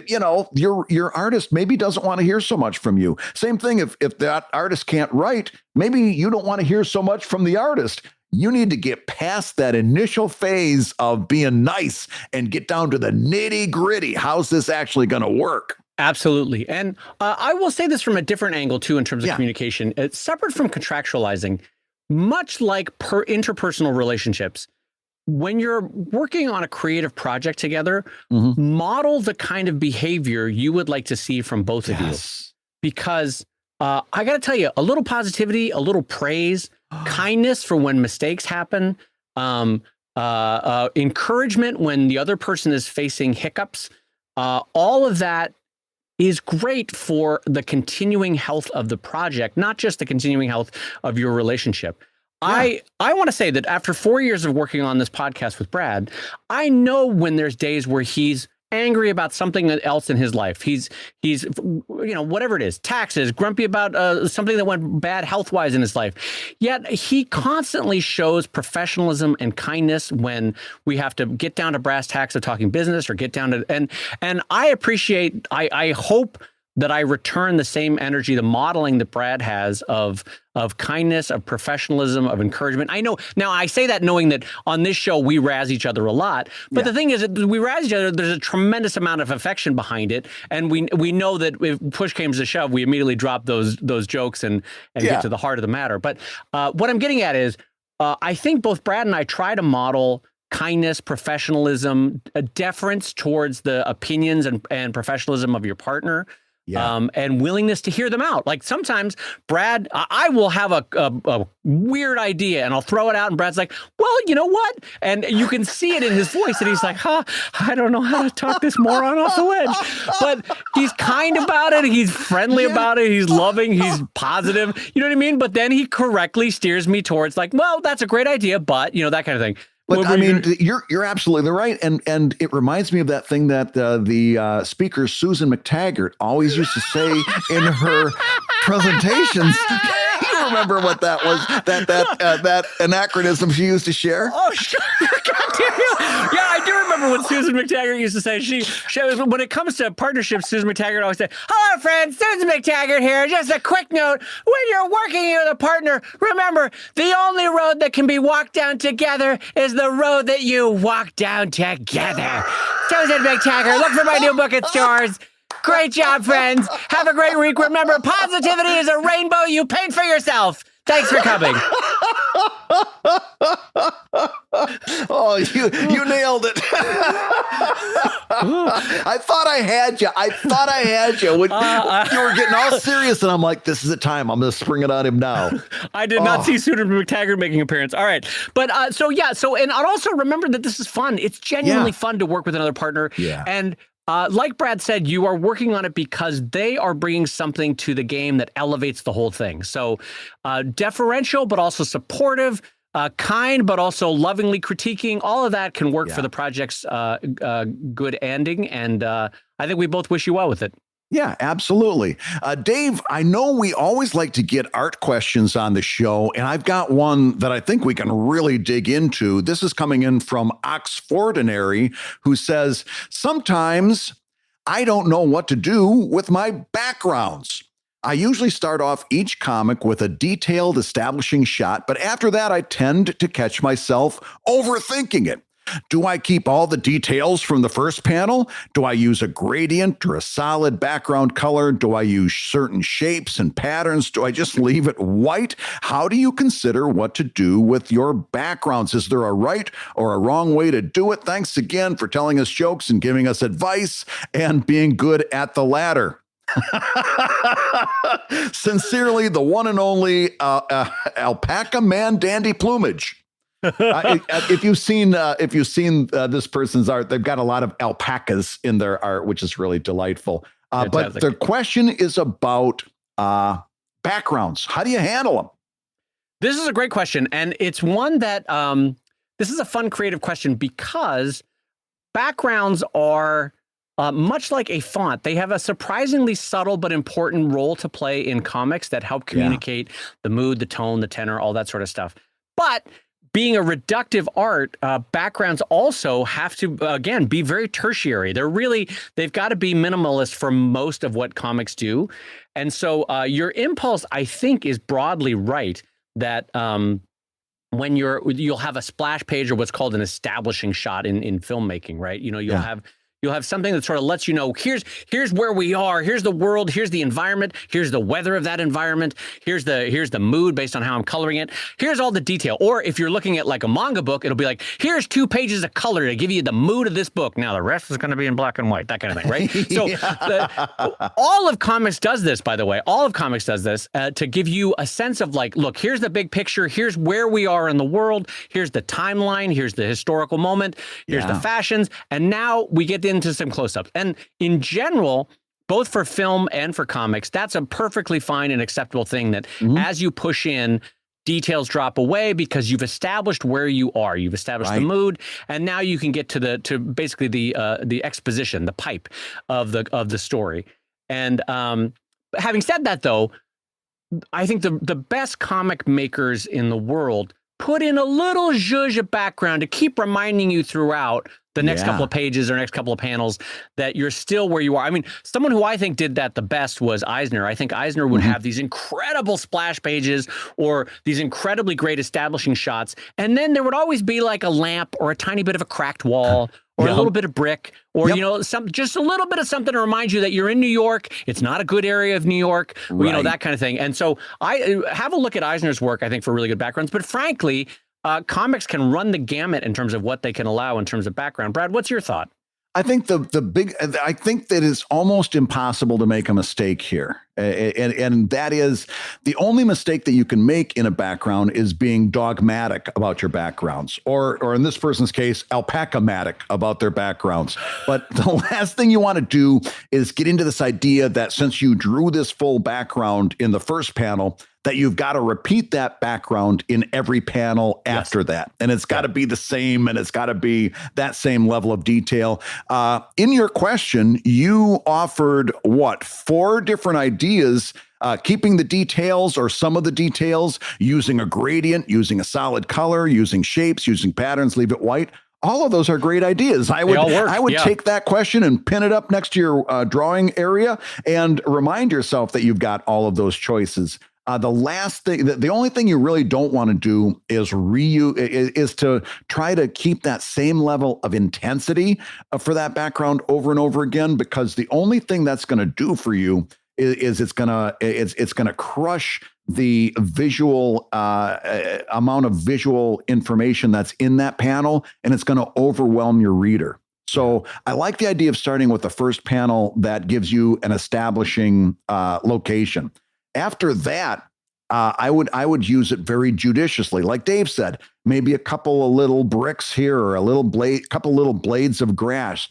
your artist maybe doesn't want to hear so much from you. Same thing if that artist can't write, maybe you don't want to hear so much from the artist. You need to get past that initial phase of being nice and get down to the nitty gritty. How's this actually going to work? Absolutely. And I will say this from a different angle, too, in terms of communication. It's separate from contractualizing, much like interpersonal relationships. When you're working on a creative project together, model the kind of behavior you would like to see from both of you. Because I got to tell you, a little positivity, a little praise, kindness for when mistakes happen, encouragement when the other person is facing hiccups, all of that is great for the continuing health of the project, not just the continuing health of your relationship. I want to say that after 4 years of working on this podcast with Brad, I know when there's days where he's angry about something else in his life. He's whatever it is, taxes, grumpy about something that went bad health-wise in his life. Yet he constantly shows professionalism and kindness when we have to get down to brass tacks of talking business or get down to, and I appreciate, I hope that I return the same energy, the modeling that Brad has of kindness, of professionalism, of encouragement. I know, now I say that knowing that on this show, we razz each other a lot, but the thing is that we razz each other, there's a tremendous amount of affection behind it. And we know that if push came to shove, we immediately drop those jokes and get to the heart of the matter. But what I'm getting at is, I think both Brad and I try to model kindness, professionalism, a deference towards the opinions and professionalism of your partner. And willingness to hear them out. Like sometimes Brad, I will have a weird idea and I'll throw it out and Brad's like, well, you know what? And you can see it in his voice and he's like, I don't know how to talk this moron off the ledge. But he's kind about it. He's friendly about it. He's loving. He's positive. You know what I mean? But then he correctly steers me towards like, well, that's a great idea, but that kind of thing. But I mean, you're absolutely right, and it reminds me of that thing that the speaker Susan McTaggart always used to say in her presentations. You remember what that was? That anachronism she used to share? Oh, sure. God damn you. Yeah, I do remember what Susan McTaggart used to say. She when it comes to partnerships, Susan McTaggart always said, "Hello, friends. Susan McTaggart here. Just a quick note: when you're working with a partner, remember the only road that can be walked down together is the road that you walk down together." Susan McTaggart. Look for my new book at stores. Great job, friends. Have a great week. Remember, positivity is a rainbow you paint for yourself. Thanks for coming. Oh, you nailed it. I thought I had you. When you were getting all serious, and I'm like, this is the time. I'm going to spring it on him now. I did not see Susan McTaggart making an appearance. All right. But and also remember that this is fun. It's genuinely fun to work with another partner. Yeah. And like Brad said, you are working on it because they are bringing something to the game that elevates the whole thing. So deferential, but also supportive, kind, but also lovingly critiquing. All of that can work for the project's good ending. And I think we both wish you well with it. Yeah, absolutely. Dave, I know we always like to get art questions on the show, and I've got one that I think we can really dig into. This is coming in from Oxfordinary, who says, sometimes I don't know what to do with my backgrounds. I usually start off each comic with a detailed establishing shot, but after that, I tend to catch myself overthinking it. Do I keep all the details from the first panel? Do I use a gradient or a solid background color? Do I use certain shapes and patterns? Do I just leave it white? How do you consider what to do with your backgrounds? Is there a right or a wrong way to do it? Thanks again for telling us jokes and giving us advice and being good at the latter. Sincerely, the one and only Alpaca Man Dandy Plumage. If you've seen this person's art, they've got a lot of alpacas in their art, which is really delightful. But the question is about backgrounds. How do you handle them? This is a great question, and it's one that this is a fun, creative question because backgrounds are much like a font. They have a surprisingly subtle but important role to play in comics that help communicate the mood, the tone, the tenor, all that sort of stuff. But being a reductive art, backgrounds also have to, again, be very tertiary. They've got to be minimalist for most of what comics do. And so your impulse, I think, is broadly right that when you'll have a splash page or what's called an establishing shot in filmmaking, right? You'll have something that sort of lets you know, here's where we are, here's the world, here's the environment, here's the weather of that environment, here's the mood based on how I'm coloring it, here's all the detail. Or if you're looking at like a manga book, it'll be like, here's 2 pages of color to give you the mood of this book. Now the rest is going to be in black and white, that kind of thing, right? So all of comics does this, by the way. All of comics does this to give you a sense of like, look, here's the big picture, here's where we are in the world, here's the timeline, here's the historical moment, here's the fashions, and now we get into some close-ups. And in general, both for film and for comics, that's a perfectly fine and acceptable thing that as you push in, details drop away because you've established where you are. You've established the mood, and now you can get to basically the exposition, the pipe of the story. And having said that, though, I think the best comic makers in the world put in a little zhuzh of background to keep reminding you throughout the next couple of pages or next couple of panels that you're still where you are. I mean, someone who I think did that the best was Eisner. I think Eisner would have these incredible splash pages or these incredibly great establishing shots. And then there would always be like a lamp or a tiny bit of a cracked wall or a little bit of brick or, just a little bit of something to remind you that you're in New York. It's not a good area of New York, that kind of thing. And so I have a look at Eisner's work, I think, for really good backgrounds. But frankly, comics can run the gamut in terms of what they can allow in terms of background. Brad, what's your thought? I think I think that it's almost impossible to make a mistake here. And that is the only mistake that you can make in a background is being dogmatic about your backgrounds, or in this person's case, alpaca-matic about their backgrounds. But the last thing you want to do is get into this idea that since you drew this full background in the first panel, that you've got to repeat that background in every panel after that. And it's got to be the same, and it's got to be that same level of detail. In your question, you offered 4 different ideas, keeping the details or some of the details, using a gradient, using a solid color, using shapes, using patterns, leave it white. All of those are great ideas. I would take that question and pin it up next to your drawing area and remind yourself that you've got all of those choices. The last thing, the only thing you really don't want to do is is to try to keep that same level of intensity for that background over and over again, because the only thing that's going to do for you is it's going to crush the visual amount of visual information that's in that panel, and it's going to overwhelm your reader. So I like the idea of starting with the first panel that gives you an establishing location. After that, I would use it very judiciously. Like Dave said, maybe a couple of little bricks here or couple little blades of grass.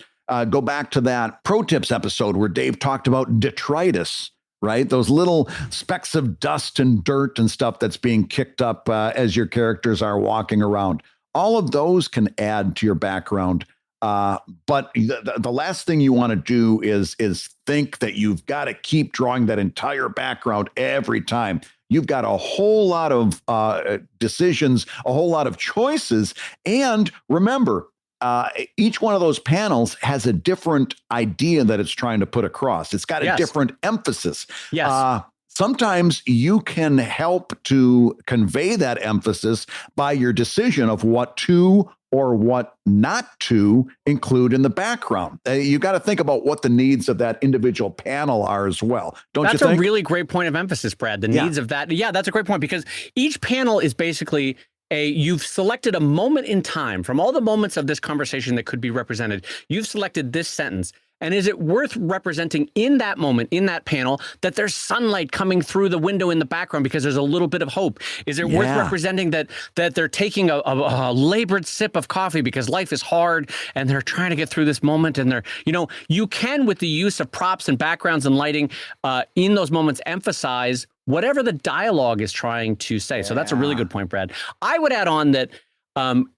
Go back to that ProTips episode where Dave talked about detritus, right? Those little specks of dust and dirt and stuff that's being kicked up as your characters are walking around. All of those can add to your background. But the last thing you want to do is think that you've got to keep drawing that entire background every time. You've got a whole lot of decisions, a whole lot of choices. And remember, each one of those panels has a different idea that it's trying to put across. It's got a different emphasis. Yes. Sometimes you can help to convey that emphasis by your decision of what to or what not to include in the background. You got to think about what the needs of that individual panel are as well. Don't you think? That's a really great point of emphasis, Brad. The needs of that. Yeah, that's a great point, because each panel is basically you've selected a moment in time from all the moments of this conversation that could be represented. You've selected this sentence. And is it worth representing in that moment, in that panel, that there's sunlight coming through the window in the background because there's a little bit of hope? Is it worth representing that they're taking a labored sip of coffee because life is hard and they're trying to get through this moment? And they're, you can, with the use of props and backgrounds and lighting in those moments, emphasize whatever the dialogue is trying to say. So that's a really good point, Brad. I would add on that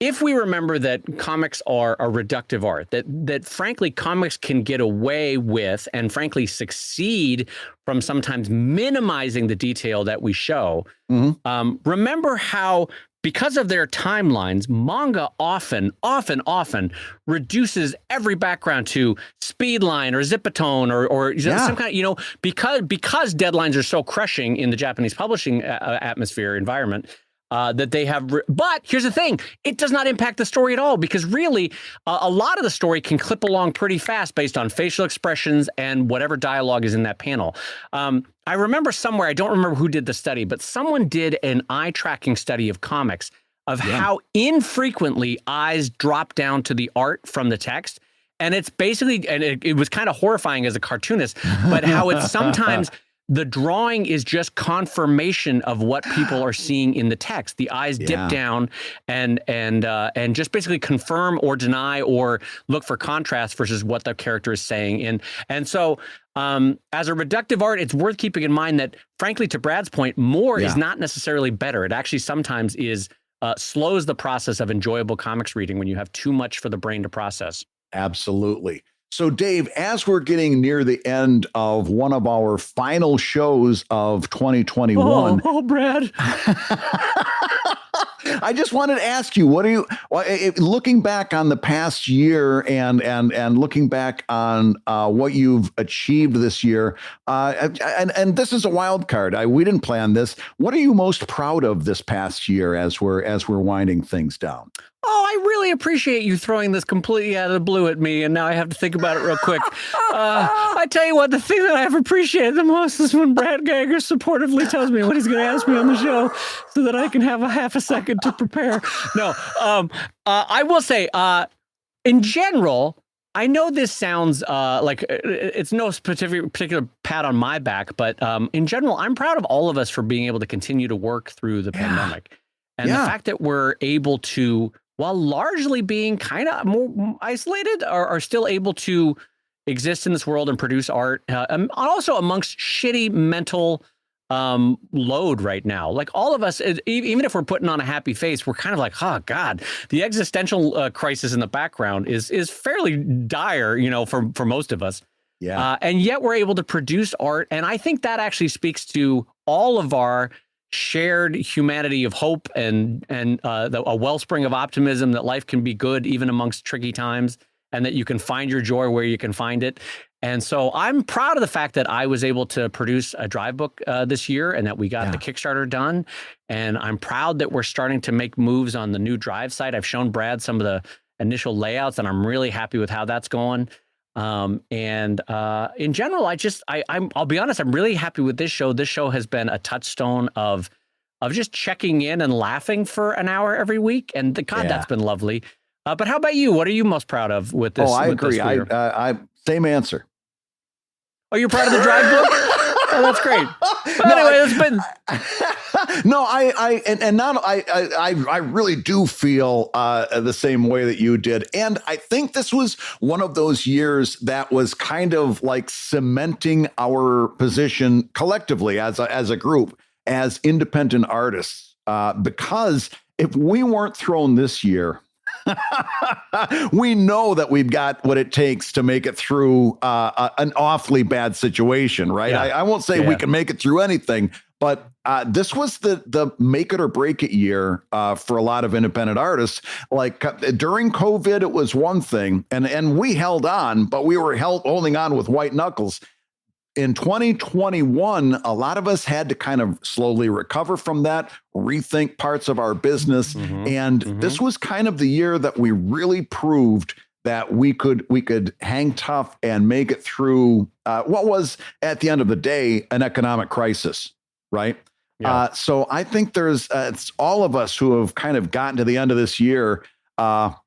if we remember that comics are a reductive art, that frankly comics can get away with and frankly succeed from sometimes minimizing the detail that we show. Remember how, because of their timelines, manga often reduces every background to speedline or zipatone or some kind of, because deadlines are so crushing in the Japanese publishing atmosphere environment. That they have, but here's the thing, it does not impact the story at all, because really a lot of the story can clip along pretty fast based on facial expressions and whatever dialogue is in that panel. I remember somewhere, I don't remember who did the study, but someone did an eye tracking study of comics of how infrequently eyes drop down to the art from the text. And it's basically, and it was kind of horrifying as a cartoonist, but how it's sometimes the drawing is just confirmation of what people are seeing in the text. The eyes dip down and just basically confirm or deny or look for contrast versus what the character is saying. And so as a reductive art, it's worth keeping in mind that, frankly, to Brad's point, more is not necessarily better. It actually sometimes is slows the process of enjoyable comics reading when you have too much for the brain to process. Absolutely. So, Dave, as we're getting near the end of one of our final shows of 2021. Oh, Brad. I just wanted to ask you, looking back on the past year and looking back on what you've achieved this year, and this is a wild card. We didn't plan this. What are you most proud of this past year as we're winding things down? Oh, I really appreciate you throwing this completely out of the blue at me, and now I have to think about it real quick. I tell you what, the thing that I've appreciated the most is when Brad Geiger supportively tells me what he's going to ask me on the show so that I can have a half a second to prepare. No, I will say, in general, I know this sounds like it's no particular pat on my back, but in general, I'm proud of all of us for being able to continue to work through the pandemic. And the fact that we're able to, while largely being kind of more isolated, are still able to exist in this world and produce art, and also amongst shitty mental load right now. Like all of us, even if we're putting on a happy face, we're kind of like, oh God, the existential crisis in the background is fairly dire, for most of us. Yeah. And yet we're able to produce art. And I think that actually speaks to all of our shared humanity of hope and a wellspring of optimism that life can be good even amongst tricky times, and that you can find your joy where you can find it. And so I'm proud of the fact that I was able to produce a drive book this year, and that we got the Kickstarter done. And I'm proud that we're starting to make moves on the new drive site. I've shown Brad some of the initial layouts, and I'm really happy with how that's going. In general, I'll be honest, I'm really happy with this show. This show has been a touchstone of just checking in and laughing for an hour every week. And that's been lovely. But how about you? What are you most proud of with this? Oh, I agree. I same answer. Oh, you're proud of the drive book? Oh, that's great. Anyway, it's been. No, I really do feel the same way that you did. And I think this was one of those years that was kind of like cementing our position collectively as a group, as independent artists, because if we weren't thrown this year We know that we've got what it takes to make it through an awfully bad situation, right? Yeah. I won't say we can make it through anything, but this was the make it or break it year for a lot of independent artists. Like during COVID, it was one thing, and we held on, but we were holding on with white knuckles. In 2021, a lot of us had to kind of slowly recover from that, rethink parts of our business. And this was kind of the year that we really proved that we could hang tough and make it through what was, at the end of the day, an economic crisis, right? Yeah. So I think there's it's all of us who have kind of gotten to the end of this year at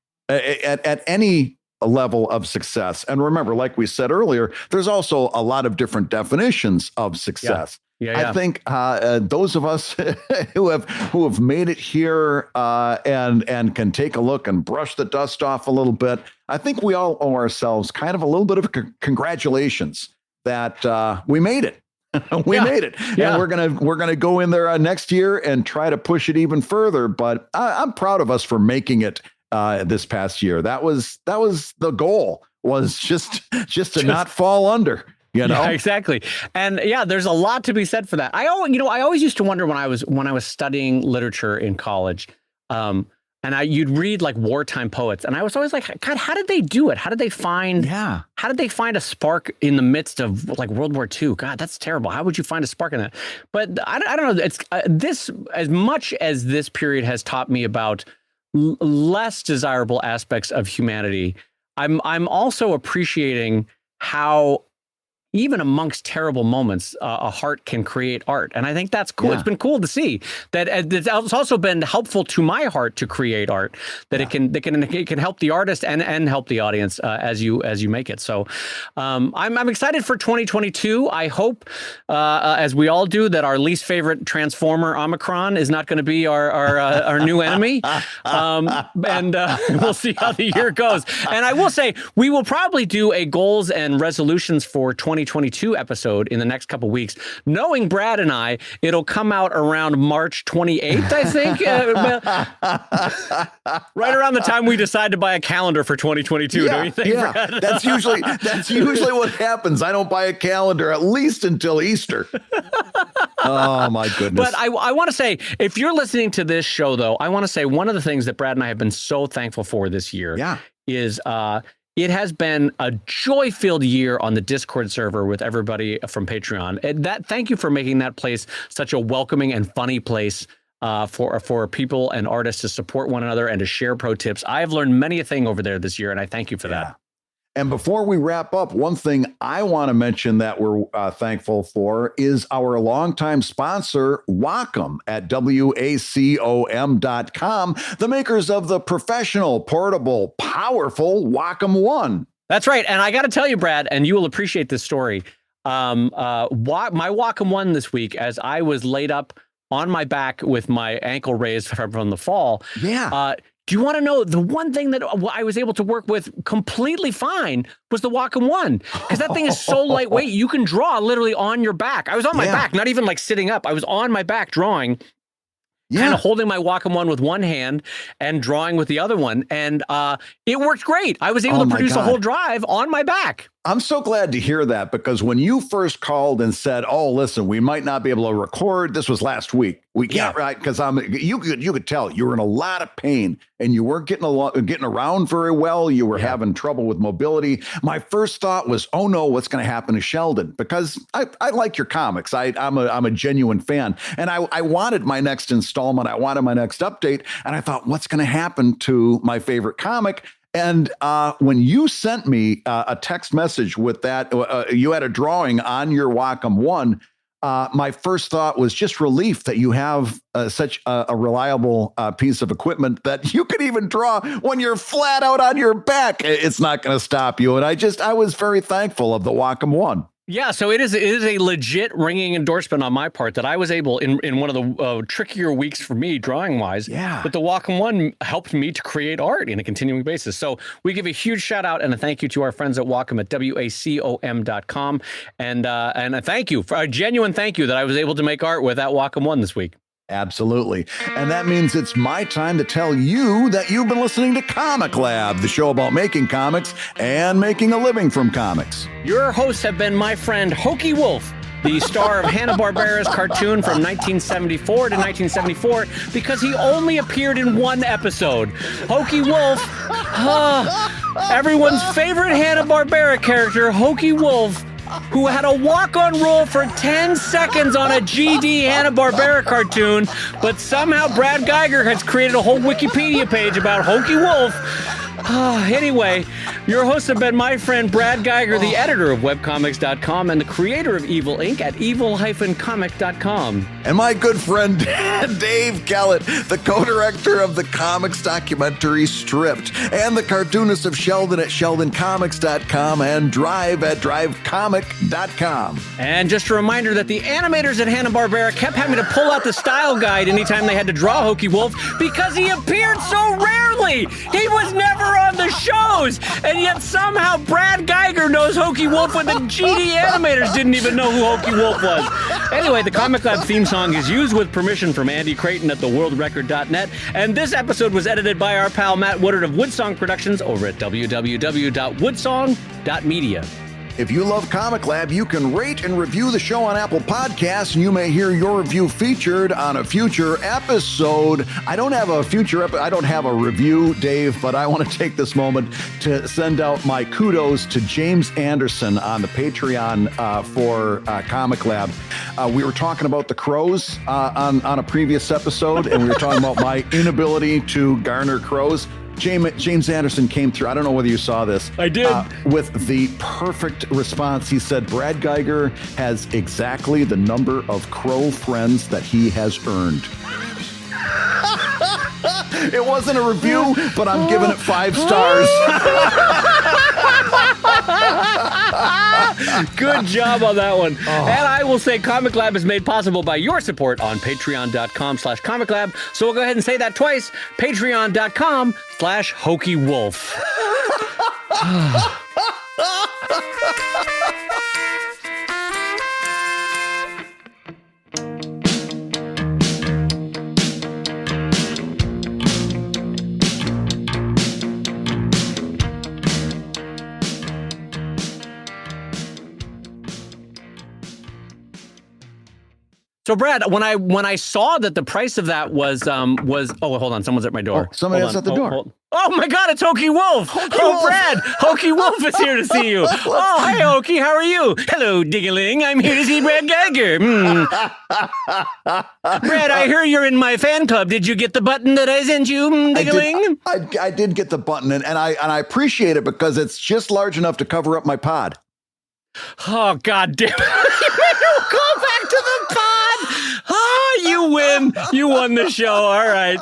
any level of success. And remember, like we said earlier, there's also a lot of different definitions of success. I think those of us who have made it here and can take a look and brush the dust off a little bit, I think we all owe ourselves kind of a little bit of congratulations that we made it. We made it, and we're gonna go in there next year and try to push it even further. But I'm proud of us for making it this past year. That was the goal, was just to not fall under. Yeah, exactly. And there's a lot to be said for that. I always used to wonder when I was studying literature in college, and you'd read like wartime poets, and I was always like, God, how did they do it? How did they find a spark in the midst of like World War II? God, that's terrible. How would you find a spark in that? But I don't know. It's this, as much as this period has taught me about less desirable aspects of humanity, I'm also appreciating how even amongst terrible moments, a heart can create art. And I think that's cool. It's been cool to see that. It's also been helpful to my heart to create art, that it can help the artist and help the audience as you make it. So I'm excited for 2022. I hope, as we all do, that our least favorite Transformer, Omicron, is not going to be our new enemy. And we'll see how the year goes. And I will say, we will probably do a goals and resolutions for 2022 episode in the next couple weeks. Knowing Brad and I, it'll come out around March 28th, I think. Right around the time we decide to buy a calendar for 2022, don't you think, Brad? That's usually what happens. I don't buy a calendar at least until Easter. Oh my goodness. But I want to say, if you're listening to this show, though, I want to say one of the things that Brad and I have been so thankful for this year is it has been a joy-filled year on the Discord server with everybody from Patreon. And thank you for making that place such a welcoming and funny place for people and artists to support one another and to share pro tips. I've learned many a thing over there this year, and I thank you for that. And before we wrap up, one thing I want to mention that we're thankful for is our longtime sponsor, Wacom, at wacom.com, the makers of the professional, portable, powerful Wacom One. That's right. And I got to tell you, Brad, and you will appreciate this story. My Wacom One this week, as I was laid up on my back with my ankle raised from the fall. Do you want to know the one thing that I was able to work with completely fine was the Wacom One? Because that thing is so lightweight. You can draw literally on your back. I was on my back, not even like sitting up. I was on my back drawing, kind of holding my Wacom One with one hand and drawing with the other one. And it worked great. I was able to produce a whole drive on my back. I'm so glad to hear that, because when you first called and said, "Oh, listen, we might not be able to record," this was last week. We can't, right? Because you could tell you were in a lot of pain and you weren't getting around very well. You were having trouble with mobility. My first thought was, "Oh no, what's going to happen to Sheldon?" Because I like your comics. I'm a genuine fan, and I wanted my next installment. I wanted my next update, and I thought, what's going to happen to my favorite comic? And when you sent me a text message with that, you had a drawing on your Wacom One. My first thought was just relief that you have such a reliable piece of equipment that you could even draw when you're flat out on your back. It's not going to stop you. And I was very thankful of the Wacom One. Yeah, so it is a legit ringing endorsement on my part that I was able, in one of the trickier weeks for me drawing-wise, that the Wacom One helped me to create art in a continuing basis. So we give a huge shout-out and a thank you to our friends at Wacom at wacom.com. And a thank you, a genuine thank you that I was able to make art with that Wacom One this week. Absolutely. And that means it's my time to tell you that you've been listening to Comic Lab, the show about making comics and making a living from comics. Your hosts have been my friend Hokey Wolf, the star of Hanna-Barbera's cartoon from 1974 to 1974, because he only appeared in one episode. Hokey Wolf, everyone's favorite Hanna-Barbera character, Hokey Wolf, who had a walk-on role for 10 seconds on a GD Hanna-Barbera cartoon, but somehow Brad Geiger has created a whole Wikipedia page about Hokey Wolf. Anyway, your hosts have been my friend Brad Geiger, the editor of webcomics.com and the creator of Evil Inc. at evil-comic.com. And my good friend Dave Kellett, the co-director of the comics documentary Stripped, and the cartoonist of Sheldon at sheldoncomics.com and Drive at drivecomic.com. And just a reminder that the animators at Hanna-Barbera kept having to pull out the style guide anytime they had to draw Hokey Wolf because he appeared so rarely. He was never on the shows, and yet somehow Brad Geiger knows Hokey Wolf when the GD animators didn't even know who Hokey Wolf was. Anyway, the Comic Lab theme song is used with permission from Andy Creighton at theworldrecord.net, and this episode was edited by our pal Matt Woodard of Woodsong Productions over at www.woodsong.media. If you love Comic Lab, you can rate and review the show on Apple Podcasts, and you may hear your review featured on a future episode. I don't have a review, Dave, but I want to take this moment to send out my kudos to James Anderson on the Patreon for Comic Lab. We were talking about the crows on a previous episode, and we were talking about my inability to garner crows. James Anderson came through. I don't know whether you saw this. I did. With the perfect response. He said, Brad Geiger has exactly the number of crow friends that he has earned. It wasn't a review, but I'm giving it 5 stars. Good job on that one. And I will say Comic Lab is made possible by your support on patreon.com/comiclab. So we'll go ahead and say that twice. Patreon.com/Hokey Wolf. So Brad, when I saw that the price of that was hold on, someone's at my door. Oh, somebody else at the door. Oh my God, it's Hokey Wolf. Wolf. Brad, Hokey Wolf is here to see you. Oh, hi Hokey, how are you? Hello, Diggaling, I'm here to see Brad Geiger. Brad, I hear you're in my fan club. Did you get the button that I sent you, Diggaling? I did get the button, and I appreciate it because it's just large enough to cover up my pod. Oh, God damn it. Go back to the pod. Oh, you win. You won the show. All right.